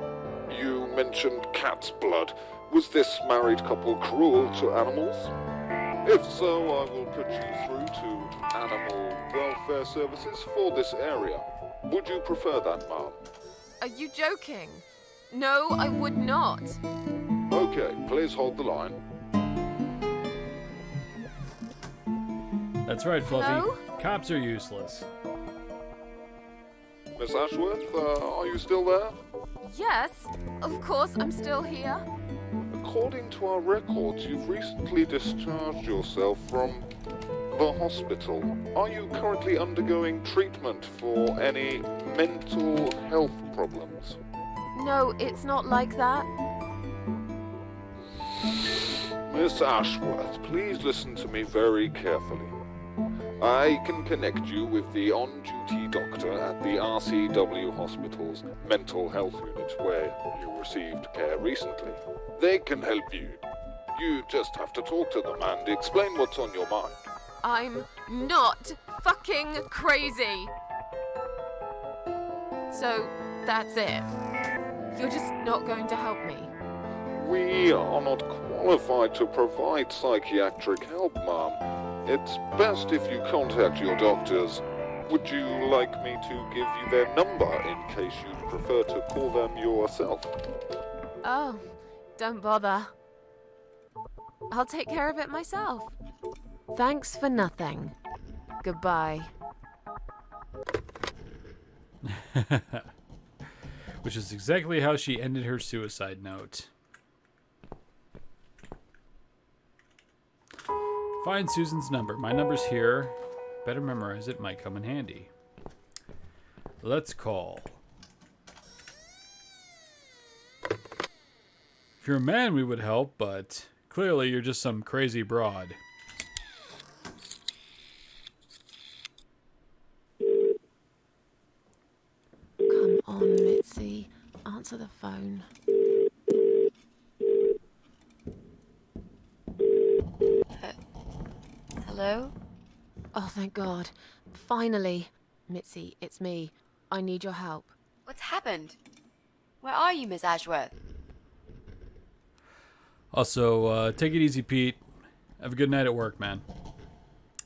You mentioned cat's blood. Was this married couple cruel to animals? If so, I will put you through to Animal Welfare Services for this area. Would you prefer that, Mom? Are you joking? No, I would not. Okay, please hold the line. That's right, Fluffy. Hello? Cops are useless. Miss Ashworth, are you still there? Yes, of course I'm still here. According to our records, you've recently discharged yourself from the hospital. Are you currently undergoing treatment for any mental health problems? No, it's not like that. Miss Ashworth, please listen to me very carefully. I can connect you with the on-duty doctor at the RCW Hospital's mental health unit where you received care recently. They can help you. You just have to talk to them and explain what's on your mind. I'm not fucking crazy. So, that's it. You're just not going to help me. We are not qualified to provide psychiatric help, Ma'am. It's best if you contact your doctors. Would you like me to give you their number in case you'd prefer to call them yourself? Oh, don't bother. I'll take care of it myself. Thanks for nothing. Goodbye. Which is exactly how she ended her suicide note. Find Susan's number. My number's here. Better memorize it. Might come in handy. Let's call. If you're a man, we would help, but clearly you're just some crazy broad. Come on, Mitzi. Answer the phone. Hello? Oh, thank God. Finally. Mitzi, it's me. I need your help. What's happened? Where are you, Miss Ashworth? Also, take it easy, Pete. Have a good night at work, man.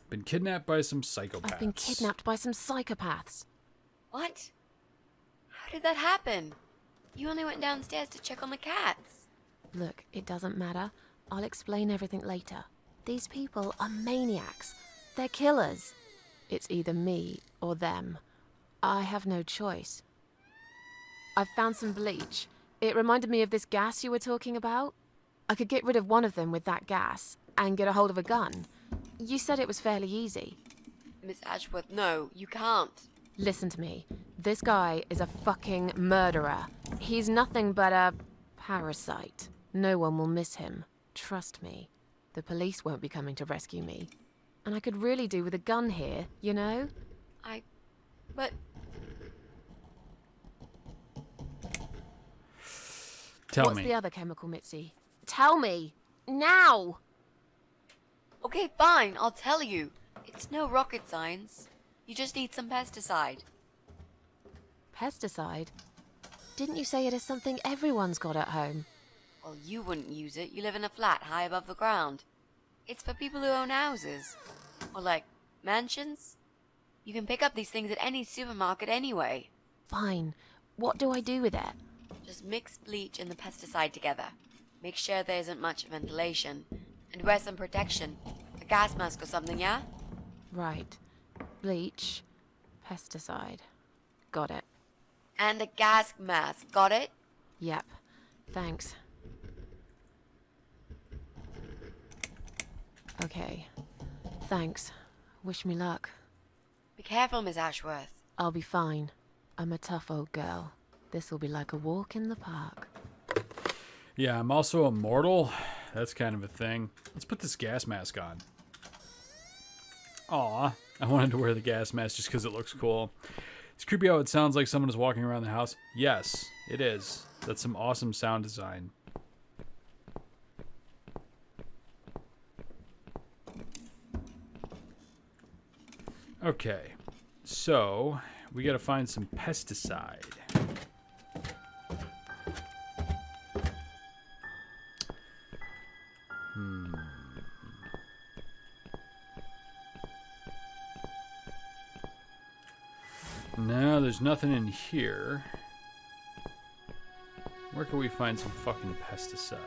Been kidnapped by some psychopaths. I've been kidnapped by some psychopaths. What? How did that happen? You only went downstairs to check on the cats. Look, it doesn't matter. I'll explain everything later. These people are maniacs. They're killers. It's either me or them. I have no choice. I've found some bleach. It reminded me of this gas you were talking about. I could get rid of one of them with that gas and get a hold of a gun. You said it was fairly easy. Miss Ashworth, no, you can't. Listen to me. This guy is a fucking murderer. He's nothing but a parasite. No one will miss him. Trust me. The police won't be coming to rescue me. And I could really do with a gun here, you know? But Tell me. What's the other chemical, Mitzi? Tell me! Now! okay, fine, I'll tell you. It's no rocket science. You just need some pesticide. Pesticide? Didn't you say it is something everyone's got at home? Well, you wouldn't use it. You live in a flat high above the ground. It's for people who own houses. Or like, mansions. You can pick up these things at any supermarket anyway. Fine. What do I do with it? Just mix bleach and the pesticide together. Make sure there isn't much ventilation. And wear some protection. A gas mask or something, yeah? Right. Bleach. Pesticide. Got it. And a gas mask. Got it? Yep. Thanks. Okay. Thanks. Wish me luck. Be careful, Miss Ashworth. I'll be fine. I'm a tough old girl. This will be like a walk in the park. Yeah, I'm also immortal. That's kind of a thing. Let's put this gas mask on. Aw, I wanted to wear the gas mask just because it looks cool. It's creepy how it sounds like someone is walking around the house. Yes, it is. That's some awesome sound design. Okay, so we gotta find some pesticide. No, there's nothing in here. Where can we find some fucking pesticide?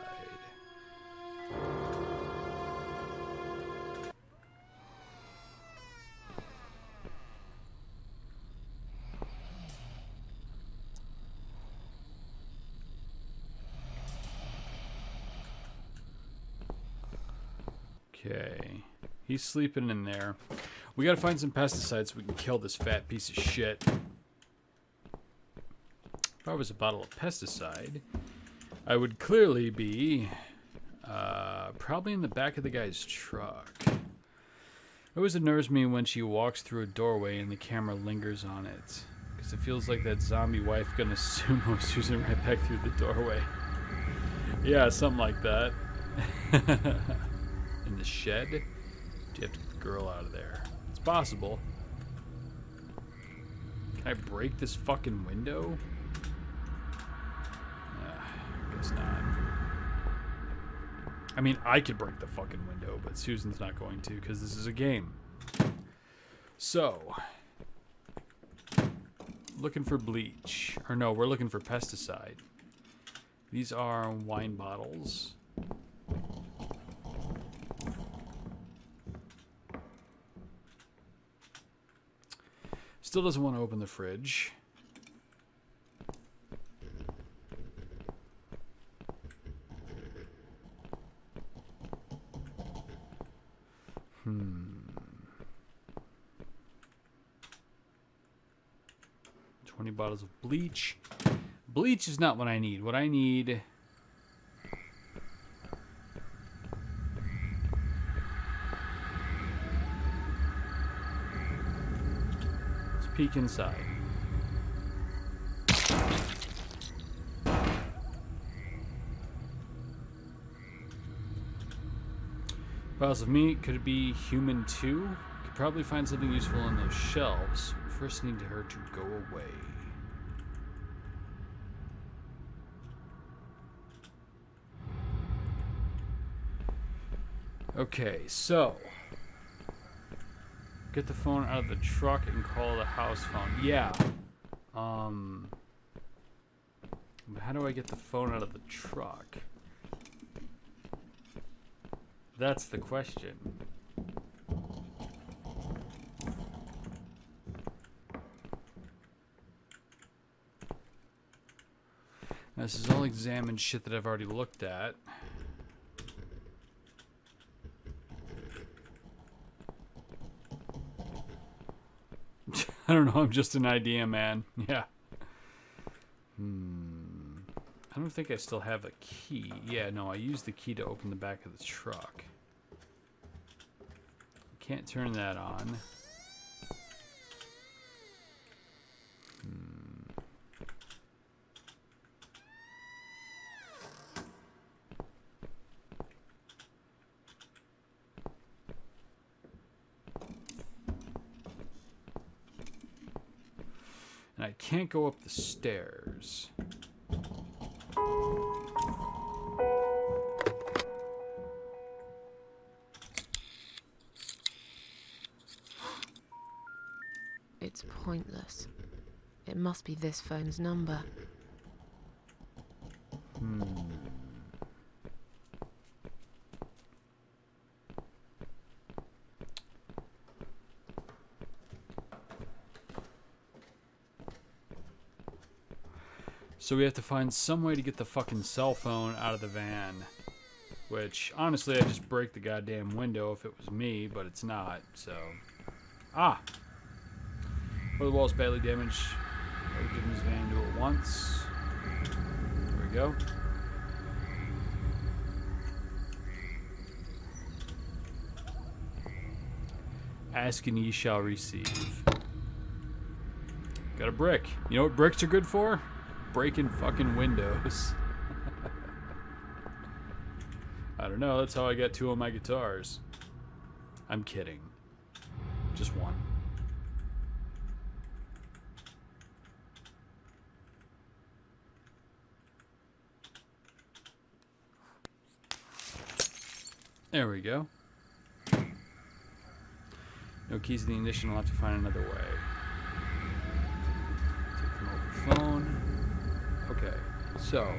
Okay. He's sleeping in there. We gotta find some pesticides so we can kill this fat piece of shit. If I was a bottle of pesticide, I would clearly be probably in the back of the guy's truck. It always unnerves me when she walks through a doorway and the camera lingers on it, because it feels like that zombie wife gonna sumo Susan right back through the doorway. Yeah, something like that. In the shed? Do you have to get the girl out of there? It's possible. Can I break this fucking window? Guess not. I mean, I could break the fucking window, but Susan's not going to because this is a game. So, looking for bleach. Or no, we're looking for pesticide. These are wine bottles. Still doesn't want to open the fridge. Hmm. 20 bottles of bleach. Bleach is not what I need. What I need... Let's peek inside. Piles of meat. Could it be human too? Could probably find something useful on those shelves. First need her to go away. Okay, so get the phone out of the truck and call the house phone. Yeah. But how do I get the phone out of the truck? That's the question. This is all examined shit that I've already looked at. I don't know, I'm just an idea man. Yeah. I don't think I still have a key. Yeah, no, I used the key to open the back of the truck. Can't turn that on. And I can't go up the stairs. It's pointless. It must be this phone's number. So we have to find some way to get the fucking cell phone out of the van. Which, honestly, I'd just break the goddamn window if it was me, but it's not, so... Ah! One of the walls badly damaged. I would give him his van to it once. There we go. Ask and ye shall receive. Got a brick. You know what bricks are good for? Breaking fucking windows. I don't know, that's how I got 2 of my guitars. I'm kidding. Just one. There we go. No keys to the ignition, I'll have to find another way. Take the mobile phone. Okay, so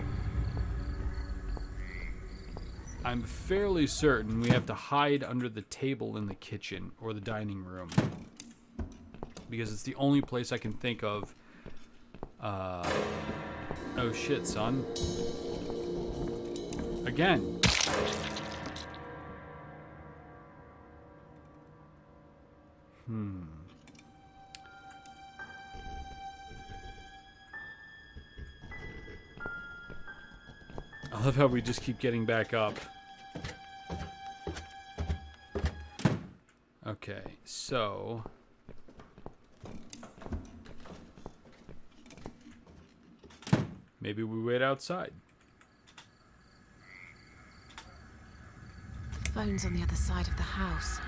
I'm fairly certain we have to hide under the table in the kitchen or the dining room, because it's the only place I can think of. Oh shit, son. Again. I love how we just keep getting back up. Okay, so... maybe we wait outside. The phone's on the other side of the house.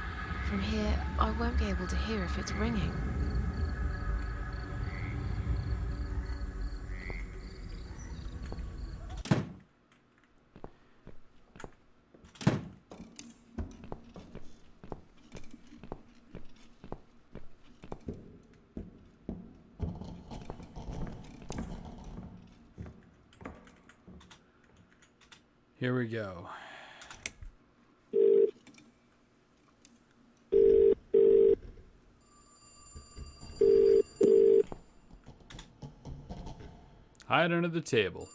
From here, I won't be able to hear if it's ringing. Here we go. Hide under the table.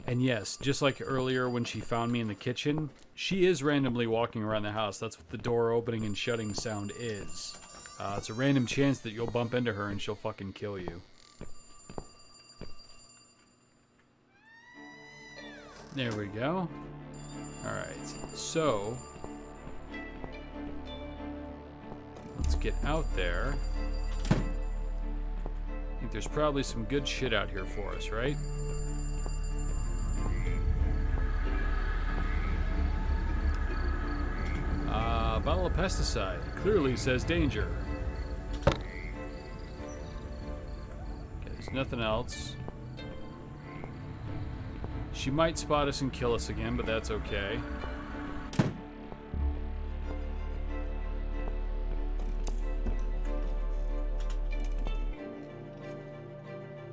And yes, just like earlier when she found me in the kitchen, she is randomly walking around the house. That's what the door opening and shutting sound is. It's a random chance that you'll bump into her and she'll fucking kill you. There we go. Alright, so... let's get out there. I think there's probably some good shit out here for us, right? Bottle of pesticide. Clearly says danger. Okay, there's nothing else. She might spot us and kill us again, but that's okay.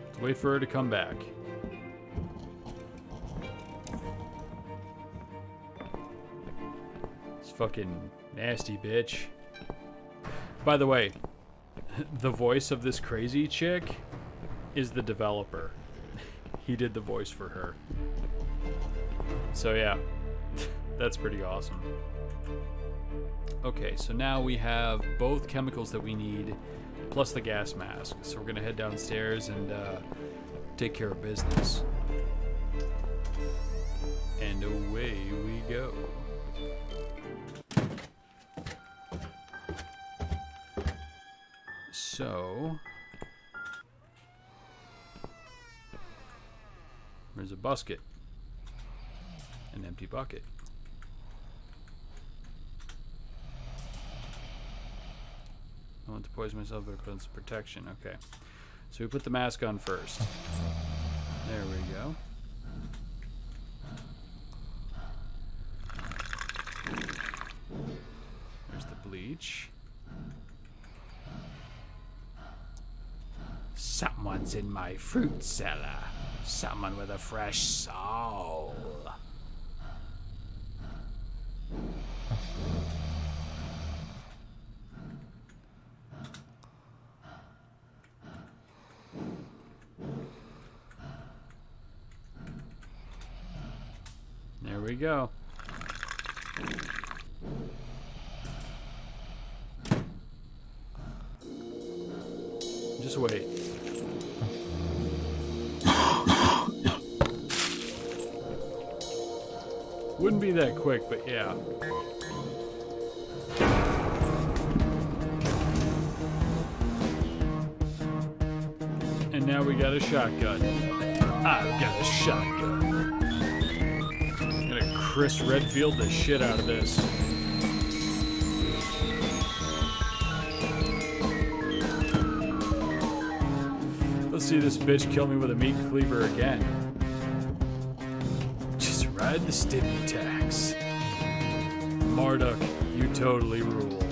Let's wait for her to come back. This fucking nasty bitch. By the way, the voice of this crazy chick is the developer. He did the voice for her. So yeah, that's pretty awesome. Okay, so now we have both chemicals that we need, plus the gas mask. So we're gonna head downstairs and take care of business. And away we go. So... there's a basket. An empty bucket. want to poison myself, but it puts protection. Okay. So we put the mask on first. There we go. There's the bleach. Someone's in my fruit cellar. Someone with a fresh soul. There we go. Just wait. Wouldn't be that quick, but yeah. And now we got a shotgun. I've got a shotgun. Gonna Chris Redfield the shit out of this. Let's see this bitch kill me with a meat cleaver again. Just ride the stimmy tax. Marduk, you totally rule.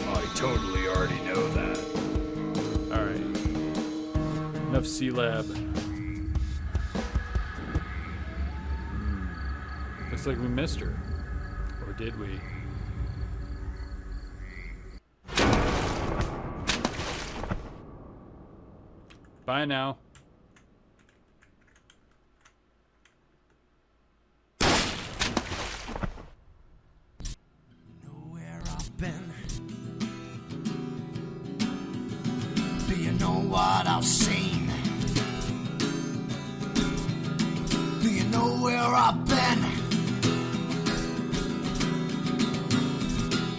I totally already know that. Alright. Enough C-Lab. Looks like we missed her. Or did we? Bye now. Know where I've been? Do you know what I've seen? Do you know where I've been?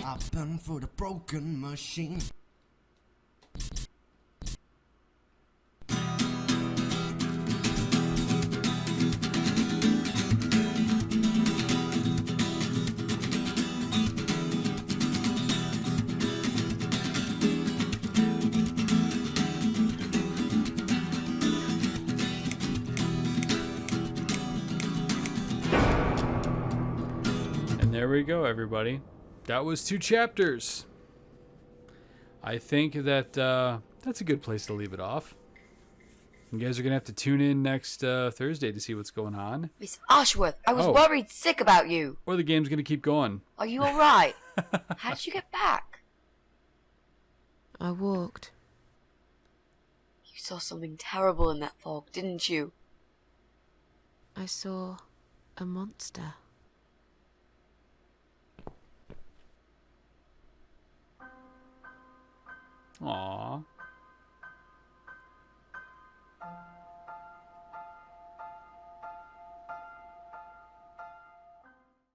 I've been for the broken machine. There we go, everybody. That was 2 chapters. I think that that's a good place to leave it off. You guys are going to have to tune in next Thursday to see what's going on. Miss Ashworth, I was worried sick about you. Or the game's going to keep going. Are you alright? How did you get back? I walked. You saw something terrible in that fog, didn't you? I saw a monster. Aw.